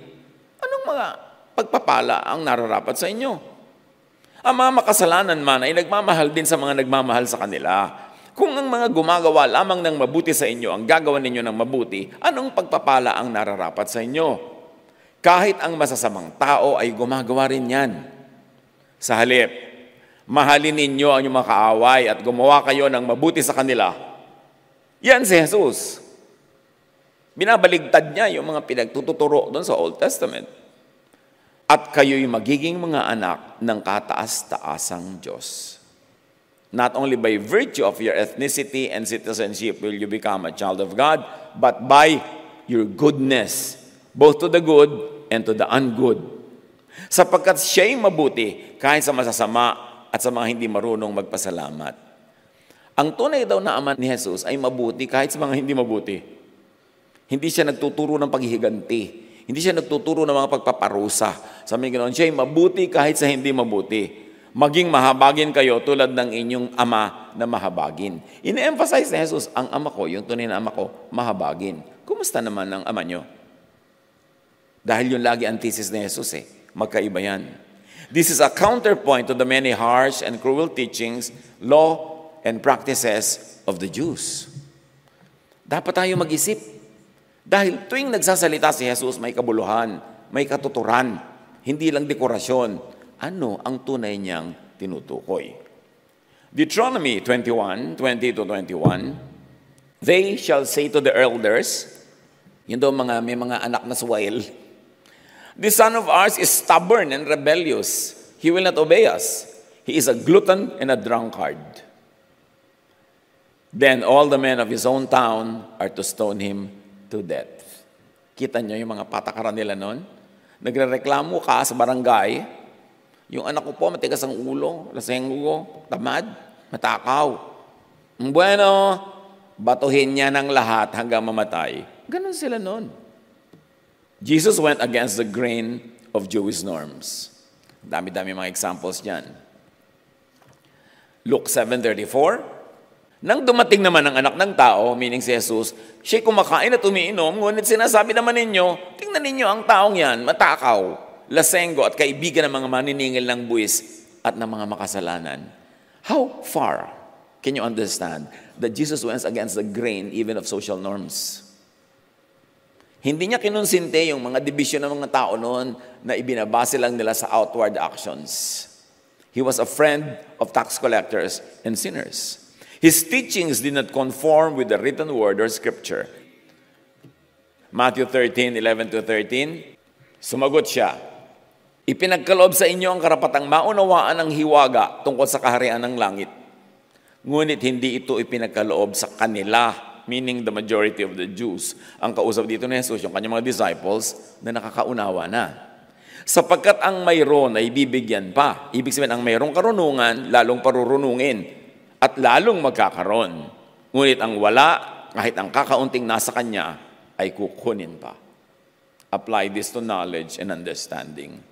anong mga pagpapala ang nararapat sa inyo? Ang mga makasalanan man ay nagmamahal din sa mga nagmamahal sa kanila. Kung ang mga gumagawa lamang ng mabuti sa inyo, ang gagawa ninyo ng mabuti, anong pagpapala ang nararapat sa inyo? Kahit ang masasamang tao ay gumagawa rin yan. Sa halip, mahalin ninyo ang inyong mga kaaway at gumawa kayo ng mabuti sa kanila. Yan si Jesus. Binabaligtad niya yung mga pinagtuturo doon sa Old Testament. At kayo'y magiging mga anak ng kataas-taasang Diyos. Not only by virtue of your ethnicity and citizenship will you become a child of God, but by your goodness, both to the good and to the ungood. Sapagkat siya'y mabuti kahit sa masasama at sa mga hindi marunong magpasalamat. Ang tunay daw na ama ni Jesus ay mabuti kahit sa mga hindi mabuti. Hindi siya nagtuturo ng paghihiganti. Hindi siya nagtuturo ng mga pagpaparusa. Sa mga ganoon, siya'y mabuti kahit sa hindi mabuti. Maging mahabagin kayo tulad ng inyong ama na mahabagin. Ine-emphasize ni Jesus, ang ama ko, yung tunay na ama ko, mahabagin. Kumusta naman ang ama nyo? Dahil yung lagi antithesis ni Jesus magkaiba yan. This is a counterpoint to the many harsh and cruel teachings, law, and practices of the Jews. Dapat tayo mag-isip. Dahil tuwing nagsasalita si Jesus, may kabuluhan, may katuturan, hindi lang dekorasyon. Ano ang tunay niyang tinutukoy? Deuteronomy 21:20-21, they shall say to the elders, yun daw may mga anak na suwail, this son of ours is stubborn and rebellious. He will not obey us. He is a glutton and a drunkard. Then all the men of his own town are to stone him to death. Kita niyo yung mga patakaran nila noon? Nagrereklamo ka sa barangay, yung anak ko po matigas ang ulo, lasenggo, tamad, matakaw. Bueno, batuhin niya ng lahat hanggang mamatay. Ganon sila noon. Jesus went against the grain of Jewish norms. Dami-dami mga examples dyan. Luke 7:34, nang dumating naman ang anak ng tao, meaning si Jesus, siya'y kumakain at umiinom, ngunit sinasabi naman ninyo, tingnan ninyo ang taong yan, matakaw, lasenggo at kaibigan ng mga maniningil ng buwis at ng mga makasalanan. How far can you understand that Jesus went against the grain even of social norms? Hindi niya kinonsinte yung mga dibisyon ng mga tao noon na ibinabase lang nila sa outward actions. He was a friend of tax collectors and sinners. His teachings did not conform with the written word or scripture. Matthew 13:11-13, sumagot siya, ipinagkaloob sa inyo ang karapatang maunawaan ang hiwaga tungkol sa kaharian ng langit. Ngunit hindi ito ipinagkaloob sa kanila, meaning the majority of the Jews. Ang kausap dito ni Jesus, yung kanyang mga disciples na nakakaunawa na. Sapagkat ang mayroon ay bibigyan pa. Ibig sabihin, ang mayroong karunungan, lalong parurunungin at lalong magkakaroon. Ngunit ang wala, kahit ang kakaunting nasa kanya, ay kukunin pa. Apply this to knowledge and understanding.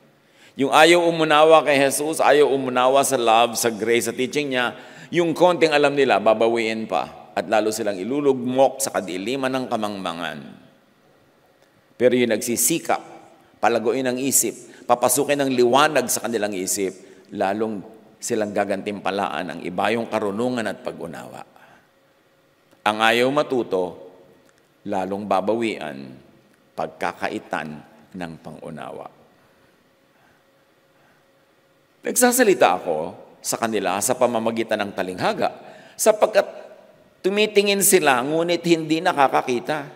Yung ayaw umunawa kay Jesus, ayaw umunawa sa love, sa grace, sa teaching niya, yung konting alam nila, babawiin pa. At lalo silang ilulugmok sa kadiliman ng kamangmangan. Pero yung nagsisikap, palaguin ang isip, papasukin ng liwanag sa kanilang isip, lalong silang gagantimpalaan ang ibayong karunungan at pag-unawa. Ang ayaw matuto, lalong babawian, pagkakaitan ng pangunawa. Nagsasalita ako sa kanila sa pamamagitan ng talinghaga, sapagkat tumitingin sila, ngunit hindi nakakakita.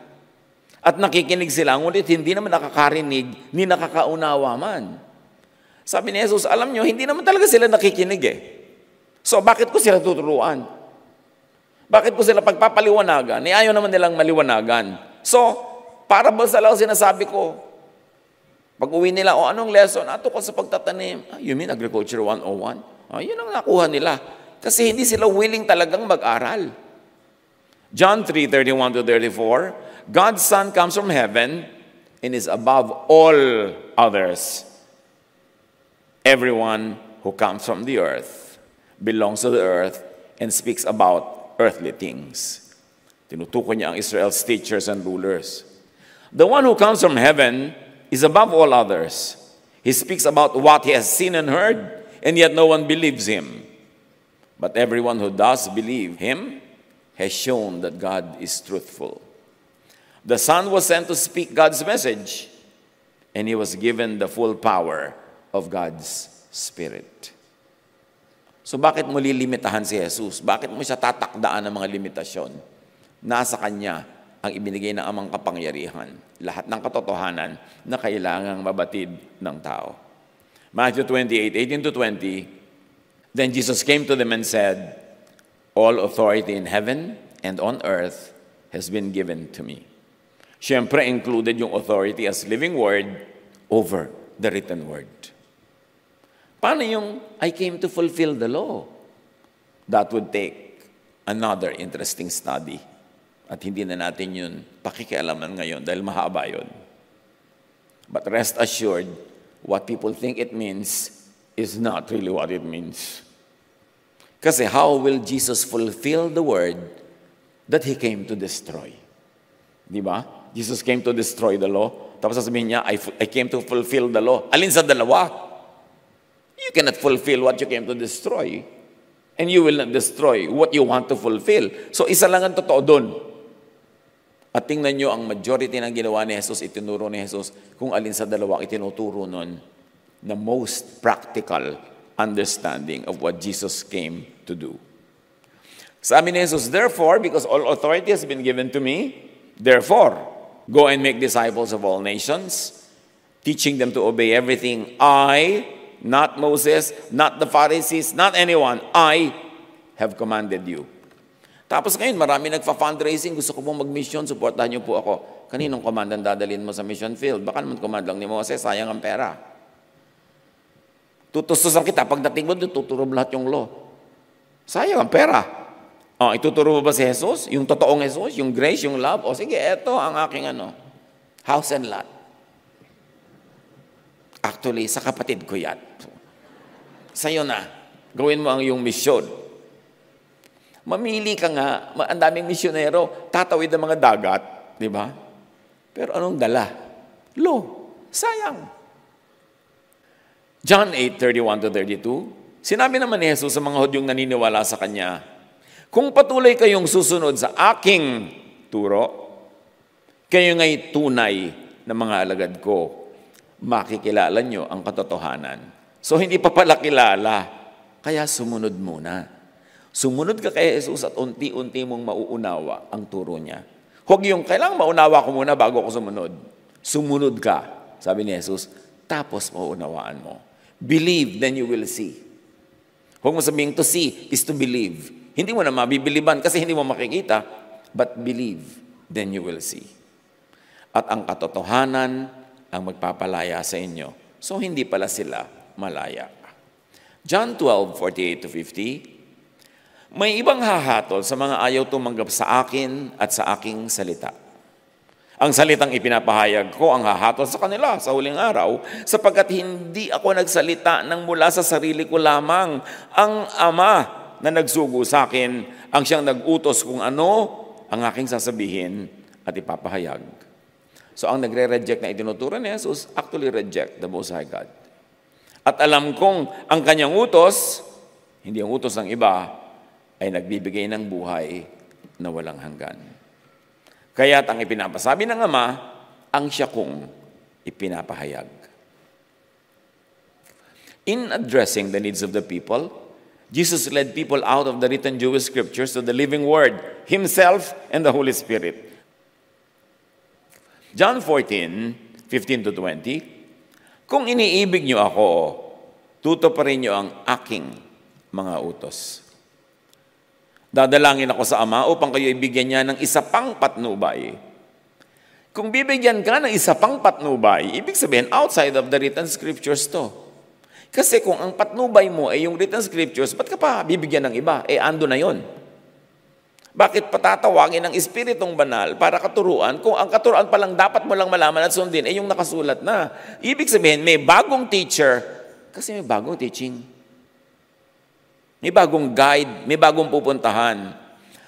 At nakikinig sila, ngunit hindi naman nakakarinig, ni nakakaunawa man. Sabi ni Jesus, alam nyo, hindi naman talaga sila nakikinig eh. So, bakit ko sila tuturuan? Bakit ko sila pagpapaliwanagan? Ayaw naman nilang maliwanagan. So, para ba sa lang sinasabi ko? Pag uwi nila, anong lesson? Ato ko sa pagtatanim. You mean Agriculture 101? Yun ang nakuha nila. Kasi hindi sila willing talagang mag-aral. John 3:31-34, God's Son comes from heaven and is above all others. Everyone who comes from the earth belongs to the earth and speaks about earthly things. Tinutukoy niya ang Israel's teachers and rulers. The one who comes from heaven is above all others. He speaks about what he has seen and heard, and yet no one believes him. But everyone who does believe him has shown that God is truthful. The Son was sent to speak God's message, and he was given the full power of God's Spirit. So bakit mo lilimitahan si Jesus? Bakit mo siya tatakdaan ng mga limitasyon? Nasa Kanya ang ibinigay ng amang kapangyarihan. Lahat ng katotohanan na kailangang mabatid ng tao. Matthew 28:18-20, then Jesus came to them and said, all authority in heaven and on earth has been given to me. Siyempre included yung authority as living word over the written word. Paano yung I came to fulfill the law? That would take another interesting study. At hindi na natin yun pakikialaman ngayon dahil mahaba yun. But rest assured, what people think it means is not really what it means. Kasi how will Jesus fulfill the word that He came to destroy? Di ba? Jesus came to destroy the law. Tapos sasabihin niya, I came to fulfill the law. Alin sa dalawa? You cannot fulfill what you came to destroy. And you will not destroy what you want to fulfill. So isa lang ang totoo doon. At tingnan nyo, ang majority ng ginawa ni Jesus, itinuro ni Jesus, kung alin sa dalawang itinuturo nun, the most practical understanding of what Jesus came to do. Sabi ni Jesus, therefore, because all authority has been given to me, therefore, go and make disciples of all nations, teaching them to obey everything I, not Moses, not the Pharisees, not anyone, I have commanded you. Tapos ngayon, marami nagfa-fundraising, gusto ko pong mag-mission, supportahan niyo po ako. Kaninong command ang dadalhin mo sa mission field? Baka naman command lang ni Moses, sayang ang pera. Tutustusan kita, pagdating mo doon, tuturo mo lahat yung law. Sayang ang pera. Ituturo mo ba si Jesus? Yung totoong Jesus? Yung grace, yung love? O sige, eto ang aking house and lot. Actually, sa kapatid ko yan. Sa'yo na, gawin mo ang iyong mission. Mamili ka nga, ang daming misyonero, tatawid ng mga dagat, di ba? Pero anong dala? Law. Sayang. John 8:31-32, sinabi naman ni Jesus sa mga Hudyong naniniwala sa Kanya, kung patuloy kayong susunod sa aking turo, kayo nga'y tunay na mga alagad ko, makikilala nyo ang katotohanan. So hindi pa pala kilala, kaya sumunod muna. Sumunod ka kay Jesus at unti-unti mong mauunawa ang turo niya. Huwag yung, kailangan maunawa ko muna bago ako sumunod. Sumunod ka, sabi ni Jesus, tapos mauunawaan mo. Believe, then you will see. Huwag mo sabihin, to see is to believe. Hindi mo na mabibiliban kasi hindi mo makikita, but believe, then you will see. At ang katotohanan ang magpapalaya sa inyo. So hindi pala sila malaya. John 12:48-50, may ibang hahatol sa mga ayaw tumanggap sa akin at sa aking salita. Ang salitang ipinapahayag ko ang hahatol sa kanila sa huling araw, sapagkat hindi ako nagsalita ng mula sa sarili ko lamang. Ang Ama na nagsugo sa akin ang siyang nag-utos kung ano ang aking sasabihin at ipapahayag. So ang nagre-reject na itinuturo ni Jesus, actually reject the Most High God. At alam kong ang kanyang utos, hindi ang utos ng iba, ay nagbibigay ng buhay na walang hanggan. Kaya't ang ipinapasabi ng Ama, ang siya kong ipinapahayag. In addressing the needs of the people, Jesus led people out of the written Jewish scriptures to the living Word, Himself and the Holy Spirit. John 14:15-20, kung iniibig niyo ako, tutuparin niyo ang aking mga utos. Dadalangin ako sa Ama upang kayo ibigyan niya ng isa pang patnubay. Kung bibigyan ka ng isa pang patnubay, ibig sabihin outside of the written scriptures to. Kasi kung ang patnubay mo ay yung written scriptures, ba't ka pa bibigyan ng iba? Ando na yon. Bakit patatawagin ng Espiritong Banal para katuruan kung ang katuruan palang dapat mo lang malaman at sundin ay yung nakasulat na? Ibig sabihin, may bagong teacher kasi may bagong teaching. May bagong guide, may bagong pupuntahan.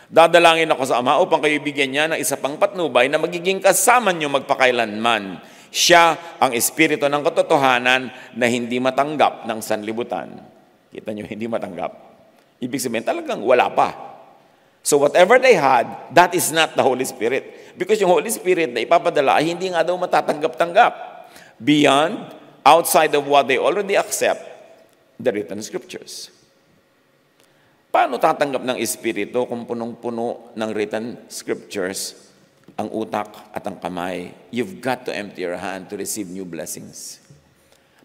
Dadalangin ako sa Ama upang kayo bigyan niya ng isa pang patnubay na magiging kasama niyo magpakailanman. Siya ang Espiritu ng katotohanan na hindi matanggap ng sanlibutan. Kita niyo, hindi matanggap. Ibig sabihin, talagang wala pa. So whatever they had, that is not the Holy Spirit. Because yung Holy Spirit na ipapadala ay hindi nga daw matatanggap-tanggap. Beyond, outside of what they already accept, the written scriptures. Paano tatanggap ng Espiritu kung punong-puno ng written scriptures ang utak at ang kamay? You've got to empty your hand to receive new blessings.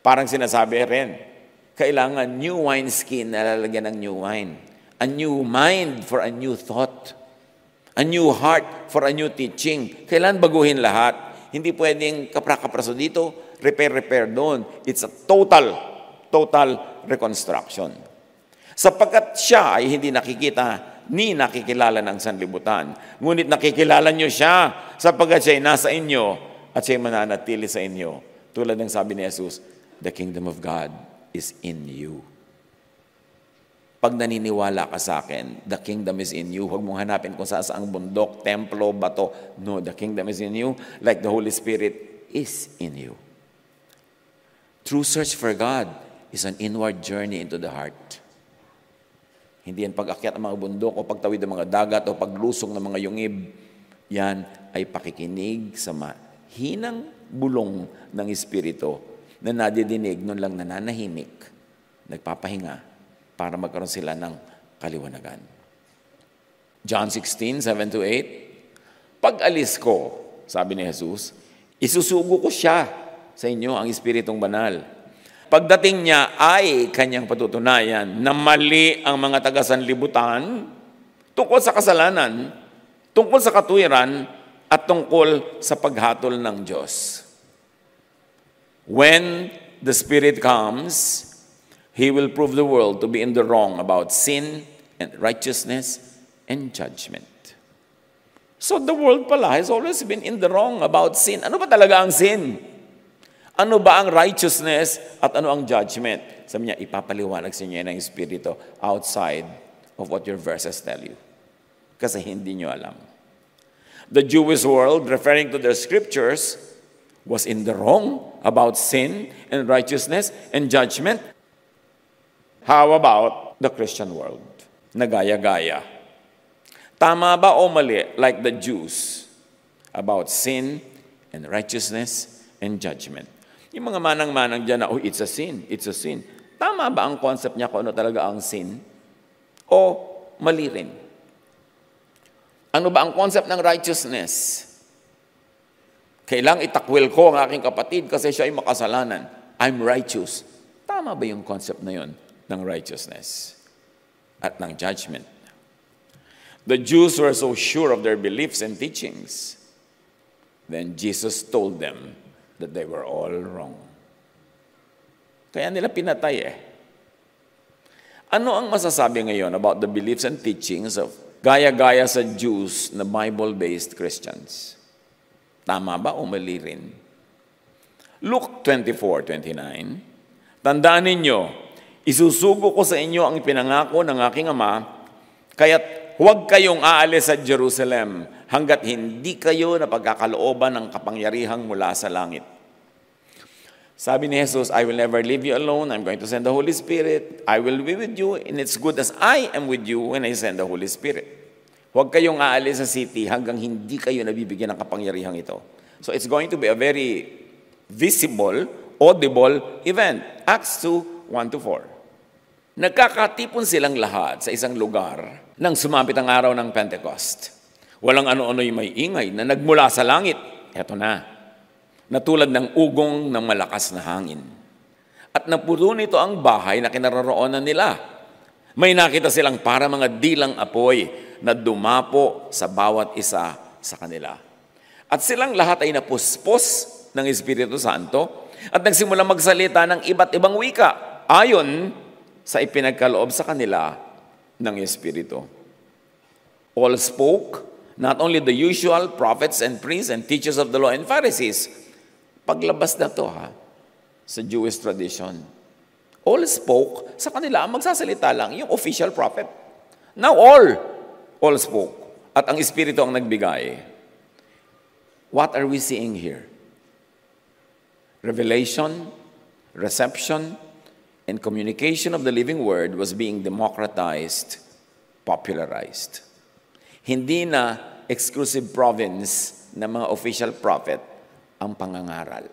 Parang sinasabi rin, kailangan new wineskin na lalagyan ng new wine. A new mind for a new thought. A new heart for a new teaching. Kailangan baguhin lahat. Hindi pwedeng kapra-kapraso dito, repair doon. It's a total reconstruction. Sapagkat siya ay hindi nakikita ni nakikilala ng sanlibutan. Ngunit nakikilala niyo siya sapagkat siya ay nasa inyo at siya ay mananatili sa inyo. Tulad ng sabi ni Jesus, the kingdom of God is in you. Pag naniniwala ka sa akin, the kingdom is in you. Huwag mong hanapin kung saan bundok, templo, bato. No, the kingdom is in you like the Holy Spirit is in you. True search for God is an inward journey into the heart. Hindi yan pag-akyat ng mga bundok o pagtawid ng mga dagat o paglusong ng mga yungib. Yan ay pakikinig sa mahinang bulong ng Espiritu na nadidinig nun lang nananahimik, nagpapahinga para magkaroon sila ng kaliwanagan. John 16:7-8, pag-alis ko, sabi ni Jesus, isusugo ko siya sa inyo, ang Espiritong Banal. Pagdating niya ay kanyang patutunayan na mali ang mga taga-sanlibutan tungkol sa kasalanan, tungkol sa katuwiran, at tungkol sa paghatol ng Diyos. When the Spirit comes, He will prove the world to be in the wrong about sin and righteousness and judgment. So the world pala has always been in the wrong about sin. Ano ba talaga ang sin? Ano ba ang righteousness at ano ang judgment? Sabi niya, ipapaliwanag sa inyo ng Espiritu outside of what your verses tell you. Kasi hindi nyo alam. The Jewish world, referring to their scriptures, was in the wrong about sin and righteousness and judgment. How about the Christian world? Nagaya-gaya. Tama ba o mali, like the Jews, about sin and righteousness and judgment? Yung mga manang-manang dyan na, it's a sin, it's a sin. Tama ba ang concept niya kung ano talaga ang sin? O mali rin? Ano ba ang concept ng righteousness? Kailang itakwil ko ang aking kapatid kasi siya ay makasalanan. I'm righteous. Tama ba yung concept na yun ng righteousness at ng judgment? The Jews were so sure of their beliefs and teachings. Then Jesus told them that they were all wrong. Kaya nila pinatay . Ano ang masasabi ngayon about the beliefs and teachings of gaya-gaya sa Jews na Bible-based Christians? Tama ba o mali rin? Luke 24:29, tandaan ninyo, isusugo ko sa inyo ang ipinangako ng aking Ama, kaya't huwag kayong aalis sa Jerusalem hanggat hindi kayo napagkakalooban ng kapangyarihang mula sa langit. Sabi ni Jesus, I will never leave you alone. I'm going to send the Holy Spirit. I will be with you, and it's good as I am with you when I send the Holy Spirit. Huwag kayong aalis sa city hanggang hindi kayo nabibigyan ng kapangyarihang ito. So it's going to be a very visible, audible event. Acts 2:1-4. Nagkakatipon silang lahat sa isang lugar nang sumapit ang araw ng Pentecost. Walang ano-ano'y may ingay na nagmula sa langit. Eto na, natulad ng ugong ng malakas na hangin. At napuno nito ang bahay na kinaroroonan nila. May nakita silang para mga dilang apoy na dumapo sa bawat isa sa kanila. At silang lahat ay napuspos ng Espiritu Santo at nagsimulang magsalita ng iba't ibang wika ayon sa ipinagkaloob sa kanila ng Espiritu. All spoke, not only the usual prophets and priests and teachers of the law and Pharisees. Paglabas na to sa Jewish tradition. All spoke, sa kanila ang magsasalita lang yung official prophet. Now all spoke. At ang Espiritu ang nagbigay. What are we seeing here? Revelation, reception, and communication of the living word was being democratized, popularized. Hindi na exclusive province ng mga official prophet ang pangangaral.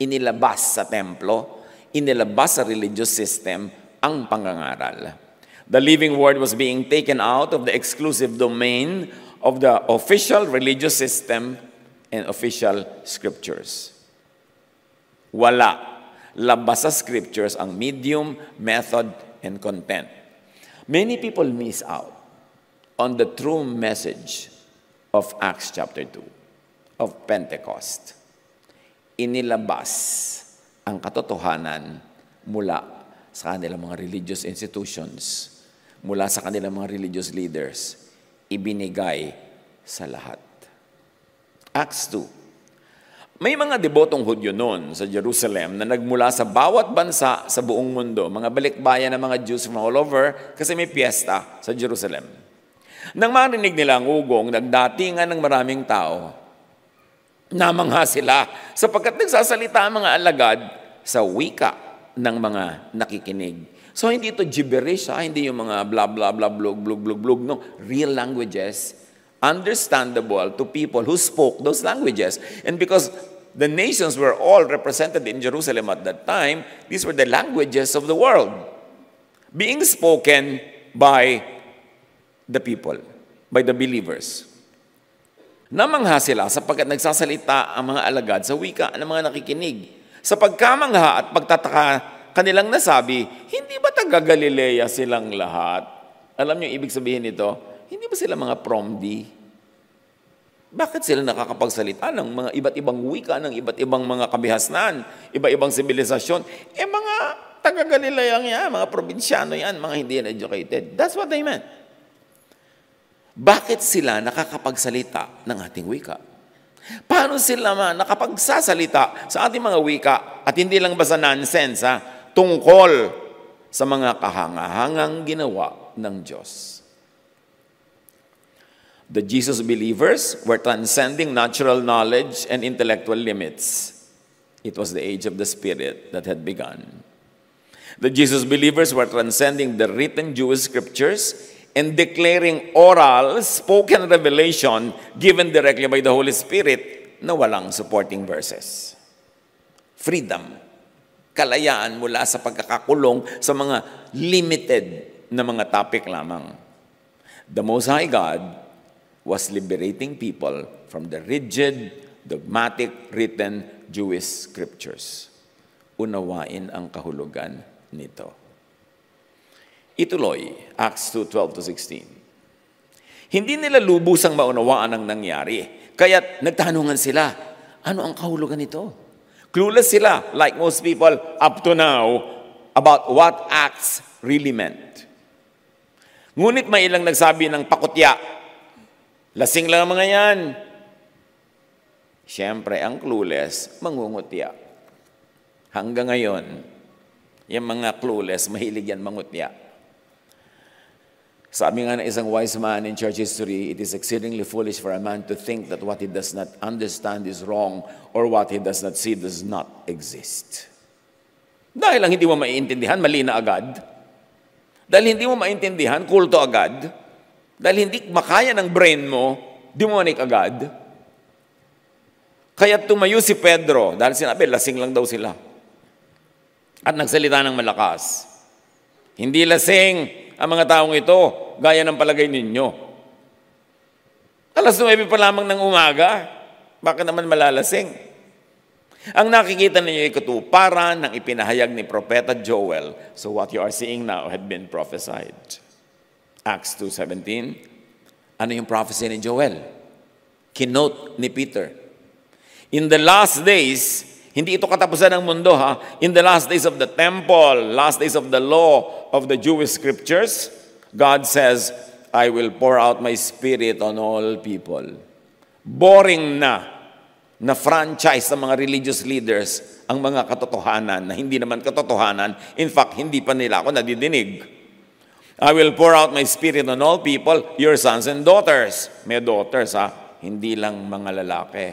Inilabas sa templo, inilabas sa religious system ang pangangaral. The living word was being taken out of the exclusive domain of the official religious system and official scriptures. Wala. Labas sa scriptures ang medium, method, and content. Many people miss out on the true message of Acts chapter 2, of Pentecost. Inilabas ang katotohanan mula sa kanilang mga religious institutions, mula sa kanilang mga religious leaders, ibinigay sa lahat. Acts 2. May mga debotong Hudyo noon sa Jerusalem na nagmula sa bawat bansa sa buong mundo, mga balikbayan ng mga Jews from all over kasi may piyesta sa Jerusalem. Nang marinig nila ang ugong, nagdatingan ng maraming tao. Namangha sila sapagkat nagsasalita ang mga alagad sa wika ng mga nakikinig. So hindi ito gibberish, hindi yung mga blah, blah, blah, blug, blug, blug, blug. No, real languages, understandable to people who spoke those languages. And because the nations were all represented in Jerusalem at that time, these were the languages of the world being spoken by the people, by the believers. Namangha sila sapagkat nagsasalita ang mga alagad sa wika ng mga nakikinig. Sa pagkamangha at pagtataka kanilang nasabi, hindi ba taga Galilea silang lahat? Alam niyo ibig sabihin nito? Hindi ba sila mga promdi? Bakit sila nakakapagsalita ng mga iba't ibang wika, ng iba't ibang mga kabihasnan, iba-ibang sibilisasyon? Mga taga Galilea yan, mga probinsyano yan, mga hindi educated. That's what they meant. Bakit sila nakakapagsalita ng ating wika? Paano sila nakapagsasalita sa ating mga wika at hindi lang basta nonsense, tungkol sa mga kahangahangang ginawa ng Diyos? The Jesus believers were transcending natural knowledge and intellectual limits. It was the age of the Spirit that had begun. The Jesus believers were transcending the written Jewish scriptures and declaring oral, spoken revelation given directly by the Holy Spirit na walang supporting verses. Freedom. Kalayaan mula sa pagkakakulong sa mga limited na mga topic lamang. The Most High God was liberating people from the rigid, dogmatic, written Jewish scriptures. Unawain ang kahulugan nito. Ituloy, Acts 2:12-16. Hindi nila lubusang maunawaan ang nangyari, kaya't nagtanungan sila, ano ang kahulugan nito? Clueless sila, like most people up to now, about what Acts really meant. Ngunit may ilang nagsabi ng pakutya, lasing lang ang mga yan. Siyempre, ang clueless, mangungutya. Hanggang ngayon, yung mga clueless, mahilig yan mangutya. Sabi nga ng isang wise man in church history, it is exceedingly foolish for a man to think that what he does not understand is wrong or what he does not see does not exist. Dahil lang hindi mo maiintindihan, mali na agad. Dahil hindi mo maintindihan, kulto agad. Dahil hindi makaya ng brain mo, demonic agad. Kaya tumayo si Pedro, dahil sinabi, lasing lang daw sila. At nagsalita ng malakas. Hindi lasing ang mga taong ito, gaya ng palagay ninyo. Alas 9 pa lamang ng umaga, bakit naman malalasing? Ang nakikita ninyo ay katuparan ng ipinahayag ni Propeta Joel. So what you are seeing now had been prophesied. Acts 2:17. Ano yung prophecy ni Joel? Kinote ni Peter. In the last days, hindi ito katapusan ng mundo, In the last days of the temple, last days of the law of the Jewish scriptures, God says, I will pour out my spirit on all people. Boring na franchise ng mga religious leaders ang mga katotohanan na hindi naman katotohanan. In fact, hindi pa nila ako nadidinig. I will pour out my spirit on all people, your sons and daughters. May daughters, hindi lang mga lalaki.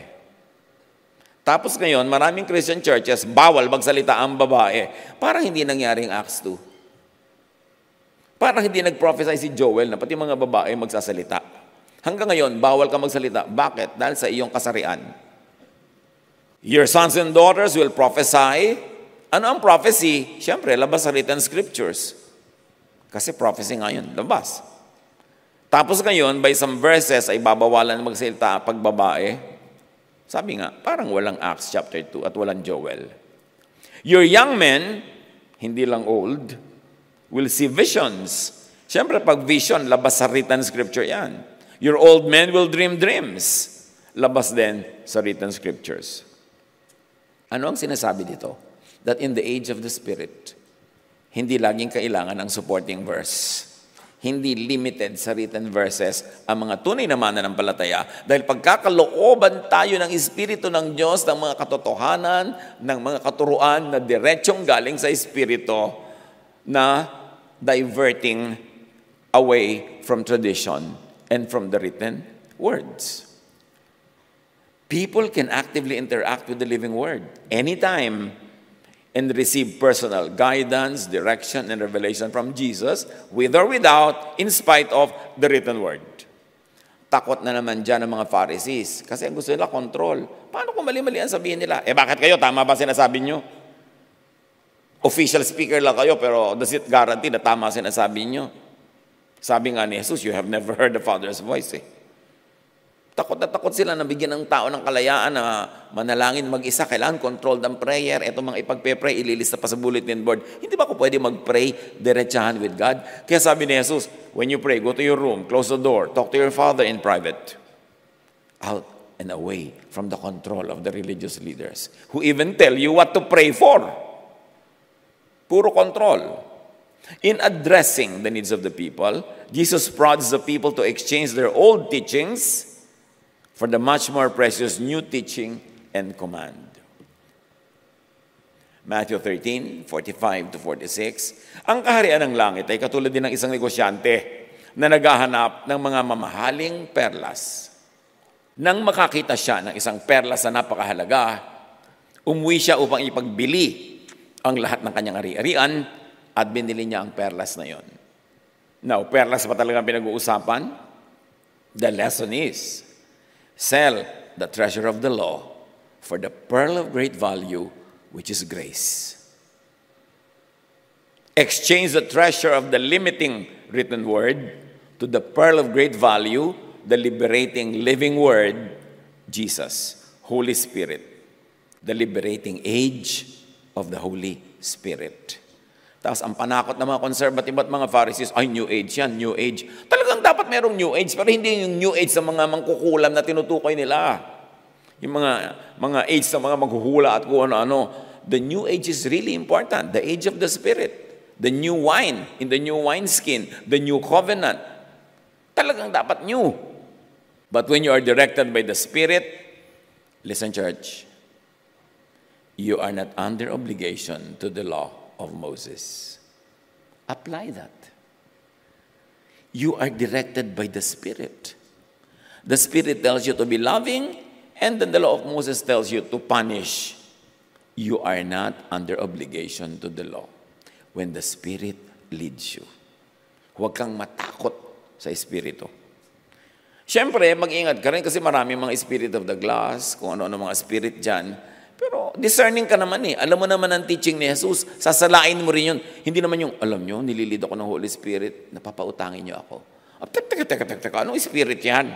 Tapos ngayon, maraming Christian churches, bawal magsalita ang babae. Parang hindi nangyari ang Acts 2. Parang hindi nag-prophesy si Joel na pati mga babae magsasalita. Hanggang ngayon, bawal ka magsalita. Bakit? Dahil sa iyong kasarian. Your sons and daughters will prophesy. Ano ang prophecy? Siyempre, labas sa written scriptures. Kasi prophecy nga yun, labas. Tapos ngayon, by some verses, ay babawalan magsalita pag babae. Sabi nga, parang walang Acts chapter 2 at walang Joel. Your young men, hindi lang old, will see visions. Siyempre, pag vision, labas sa written scripture yan. Your old men will dream dreams. Labas din sa written scriptures. Ano ang sinasabi dito? That in the age of the Spirit, hindi laging kailangan ang supporting verse. Hindi limited sa written verses ang mga tunay na mananampalataya dahil pagkakalooban tayo ng Espiritu ng Diyos, ng mga katotohanan, ng mga katuruan na diretsong galing sa Espiritu na diverting away from tradition and from the written words. People can actively interact with the living Word anytime, and receive personal guidance, direction, and revelation from Jesus, with or without, in spite of the written word. Takot na naman dyan ang mga Pharisees kasi ang gusto nila, control. Paano kung mali-mali ang sabihin nila? Bakit kayo? Tama ba sinasabi nyo? Official speaker lang kayo, pero does it guarantee na tama sinasabi nyo? Sabi nga ni Jesus, you have never heard the Father's voice. Takot na takot sila na bigyan ng tao ng kalayaan na manalangin mag-isa. Kailangan controlled ang prayer. Ito mga ipagpe-pray, ililista pa sa bulletin board. Hindi ba ako pwede mag-pray diretsahan with God? Kaya sabi ni Jesus, when you pray, go to your room, close the door, talk to your Father in private. Out and away from the control of the religious leaders who even tell you what to pray for. Puro control. In addressing the needs of the people, Jesus prods the people to exchange their old teachings for the much more precious new teaching and command. Matthew 13:45-46. Ang kaharian ng langit ay katulad din ng isang negosyante na naghahanap ng mga mamahaling perlas. Nang makakita siya ng isang perlas na napakahalaga, umuwi siya upang ipagbili ang lahat ng kanyang ari-arian at binili niya ang perlas na yon. Now, perlas pa talaga pinag-uusapan? The lesson is, sell the treasure of the law for the pearl of great value, which is grace. Exchange the treasure of the limiting written word to the pearl of great value, the liberating living word, Jesus, Holy Spirit, the liberating age of the Holy Spirit. Tapos ang panakot ng mga conservative at mga Pharisees, ay New Age yan, New Age. Talagang dapat merong New Age, pero hindi yung New Age sa mga mangkukulam na tinutukoy nila. Yung mga age sa mga maghuhula at kung ano-ano. The New Age is really important. The age of the Spirit. The new wine in the new wineskin. The new covenant. Talagang dapat new. But when you are directed by the Spirit, listen church, you are not under obligation to the law of Moses. Apply that. You are directed by the Spirit. The Spirit tells you to be loving, and then the law of Moses tells you to punish. You are not under obligation to the law when the Spirit leads you. Huwag kang matakot sa Espiritu. Siyempre, mag-ingat ka rin kasi maraming mga spirit of the glass, kung ano-ano mga spirit dyan. Pero discerning ka naman eh. Alam mo naman ang teaching ni Jesus. Sasalain mo rin yun. Hindi naman yung, alam nyo, nililid ako ng Holy Spirit, napapautangin nyo ako. Teka, anong spirit yan?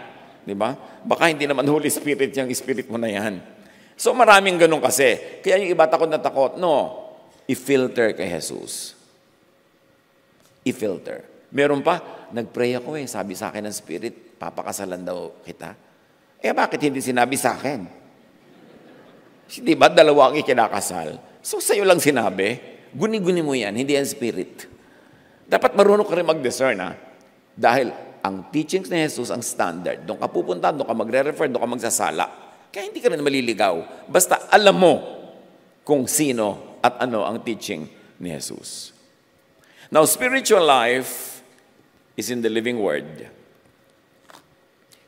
Diba? Baka hindi naman Holy Spirit yung spirit mo na yan. So maraming ganun kasi. Kaya yung iba takot na takot. No, i-filter kay Jesus. I-filter. Meron pa, nag-pray ako sabi sa akin ng Spirit, papakasalan daw kita. Bakit hindi sinabi sa akin? Di ba, dalawa ang ikinakasal. So, sa'yo lang sinabi, guni-guni mo yan, hindi yan spirit. Dapat marunong ka rin mag-discern, Dahil ang teachings ni Jesus ang standard. Doon ka pupunta, doon ka magre-refer, doon ka magsasala. Kaya hindi ka rin maliligaw. Basta alam mo kung sino at ano ang teaching ni Jesus. Now, spiritual life is in the living word.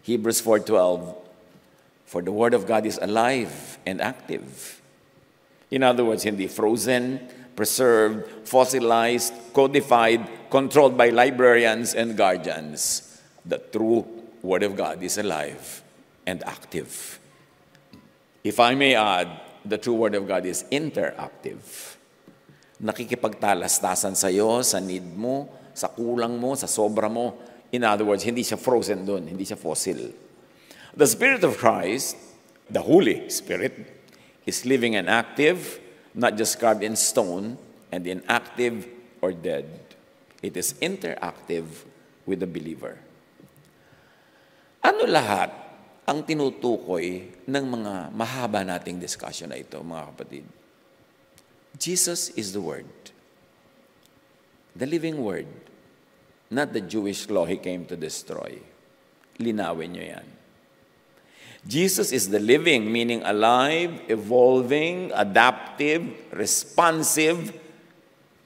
Hebrews 4:12, for the word of God is alive and active. In other words, hindi frozen, preserved, fossilized, codified, controlled by librarians and guardians. The true word of God is alive and active. If I may add, the true word of God is interactive. Nakikipagtalastasan sa'yo, sa need mo, sa kulang mo, sa sobra mo. In other words, hindi siya frozen doon, hindi siya fossil. The Spirit of Christ, the Holy Spirit, is living and active, not just carved in stone and inactive or dead. It is interactive with the believer. Ano lahat ang tinutukoy ng mga mahaba nating discussion na ito, mga kapatid? Jesus is the Word. The living Word. Not the Jewish law He came to destroy. Linawin nyo yan. Jesus is the living, meaning alive, evolving, adaptive, responsive,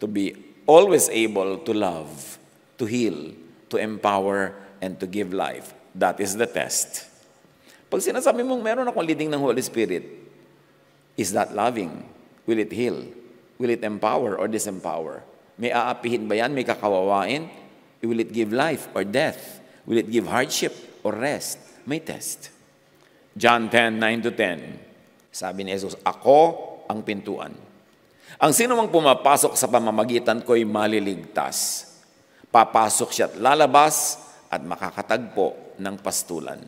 to be always able to love, to heal, to empower, and to give life. That is the test. Pag sinasabi mong meron akong leading ng Holy Spirit, is that loving? Will it heal? Will it empower or disempower? May aapihin ba yan? May kakawawain? Will it give life or death? Will it give hardship or rest? May test. John 10:9-10. Sabi ni Jesus, ako ang pintuan. Ang sino mang pumapasok sa pamamagitan ko'y maliligtas. Papasok siya at lalabas at makakatagpo ng pastulan.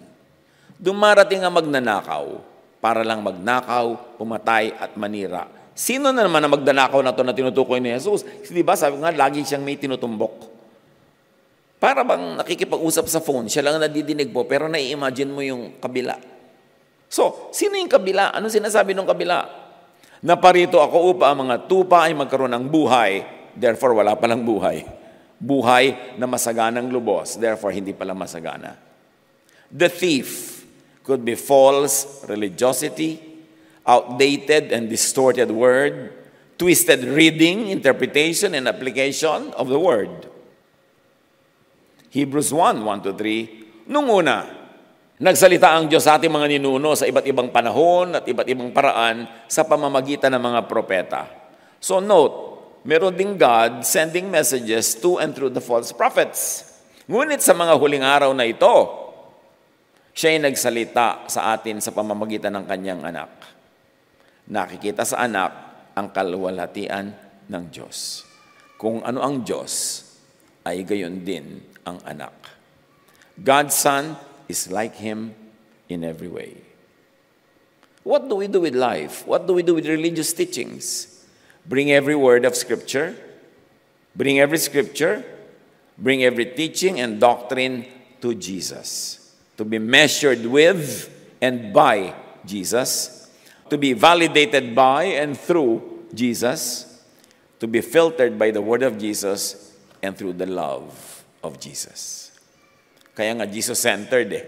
Dumarating ang magnanakaw para lang magnakaw, pumatay at manira. Sino na naman ang magnanakaw na ito na tinutukoy ni Jesus? Di ba, sabi nga, lagi siyang may tinutumbok. Para bang nakikipag-usap sa phone, siya lang nadidinig po, pero nai-imagine mo yung kabila. So, sino yung kabila? Ano sinasabi ng kabila? Naparito ako upang ang mga tupa ay magkaroon ng buhay, therefore wala palang buhay. Buhay na masaganang lubos, therefore hindi pala masagana. The thief could be false religiosity, outdated and distorted word, twisted reading, interpretation, and application of the word. Hebrews 1:1-3, nung una, nagsalita ang Diyos sa ating mga ninuno sa iba't ibang panahon at iba't ibang paraan sa pamamagitan ng mga propeta. So note, meron ding God sending messages to and through the false prophets. Ngunit sa mga huling araw na ito, siya ay nagsalita sa atin sa pamamagitan ng kanyang anak. Nakikita sa anak ang kaluwalhatian ng Diyos. Kung ano ang Diyos, ay gayon din ang anak. God's Son is like Him in every way. What do we do with life? What do we do with religious teachings? Bring every word of Scripture, bring every Scripture, bring every teaching and doctrine to Jesus. To be measured with and by Jesus, to be validated by and through Jesus, to be filtered by the Word of Jesus and through the love of Jesus. Kaya nga Jesus-centered eh.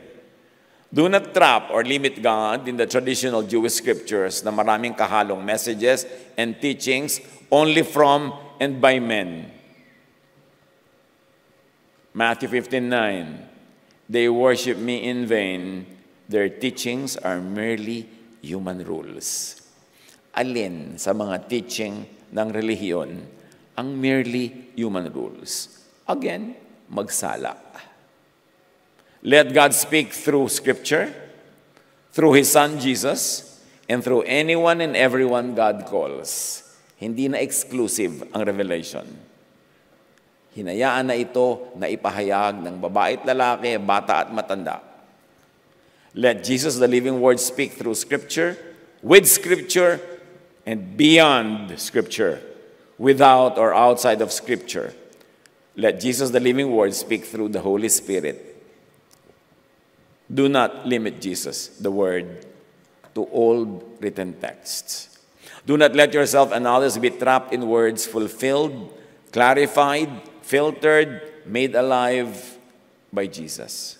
Do not trap or limit God in the traditional Jewish scriptures na maraming kahalong messages and teachings only from and by men. Matthew 15:9, they worship me in vain. Their teachings are merely human rules. Alin sa mga teaching ng relihiyon ang merely human rules? Again, magsala. Let God speak through Scripture, through His Son Jesus, and through anyone and everyone God calls. Hindi na exclusive ang revelation. Hinayaan na ito na ipahayag ng babae at lalaki, bata at matanda. Let Jesus, the living Word, speak through Scripture, with Scripture, and beyond Scripture, without or outside of Scripture. Let Jesus, the living Word, speak through the Holy Spirit. Do not limit Jesus, the Word, to old written texts. Do not let yourself and others be trapped in words fulfilled, clarified, filtered, made alive by Jesus.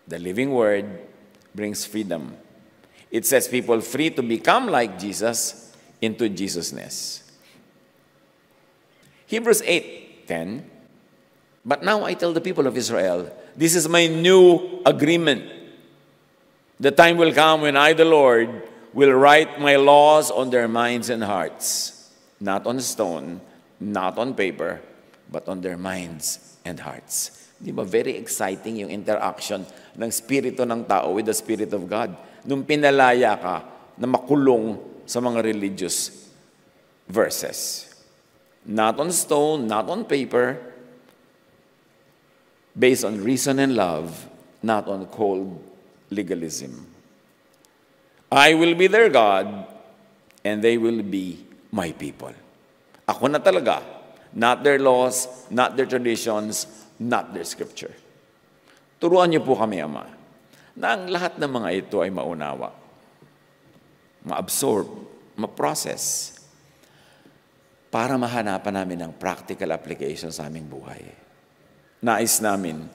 The living Word brings freedom. It sets people free to become like Jesus into Jesusness. Hebrews 8:10, but now I tell the people of Israel, this is my new agreement. The time will come when I, the Lord, will write my laws on their minds and hearts, not on stone, not on paper, but on their minds and hearts. Di ba very exciting yung interaction ng Spirito ng tao with the Spirit of God? Nung pinalaya ka na makulong sa mga religious verses. Not on stone, not on paper, based on reason and love, not on cold legalism. I will be their God, and they will be my people. Ako na talaga, not their laws, not their traditions, not their scripture. Turuan niyo po kami, Ama, na ang lahat ng mga ito ay maunawa, ma-absorb, ma-process, para mahanapan namin ng practical application sa aming buhay. Nais namin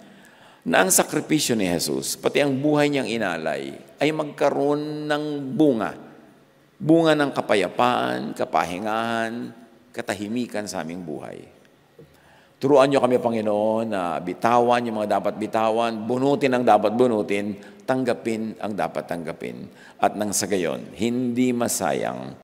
na ang sakripisyo ni Jesus, pati ang buhay niyang inalay, ay magkaroon ng bunga. Bunga ng kapayapaan, kapahingahan, katahimikan sa aming buhay. Turuan niyo kami, Panginoon, na bitawan yung mga dapat bitawan, bunutin ang dapat bunutin, tanggapin ang dapat tanggapin. At nang sa gayon, hindi masayang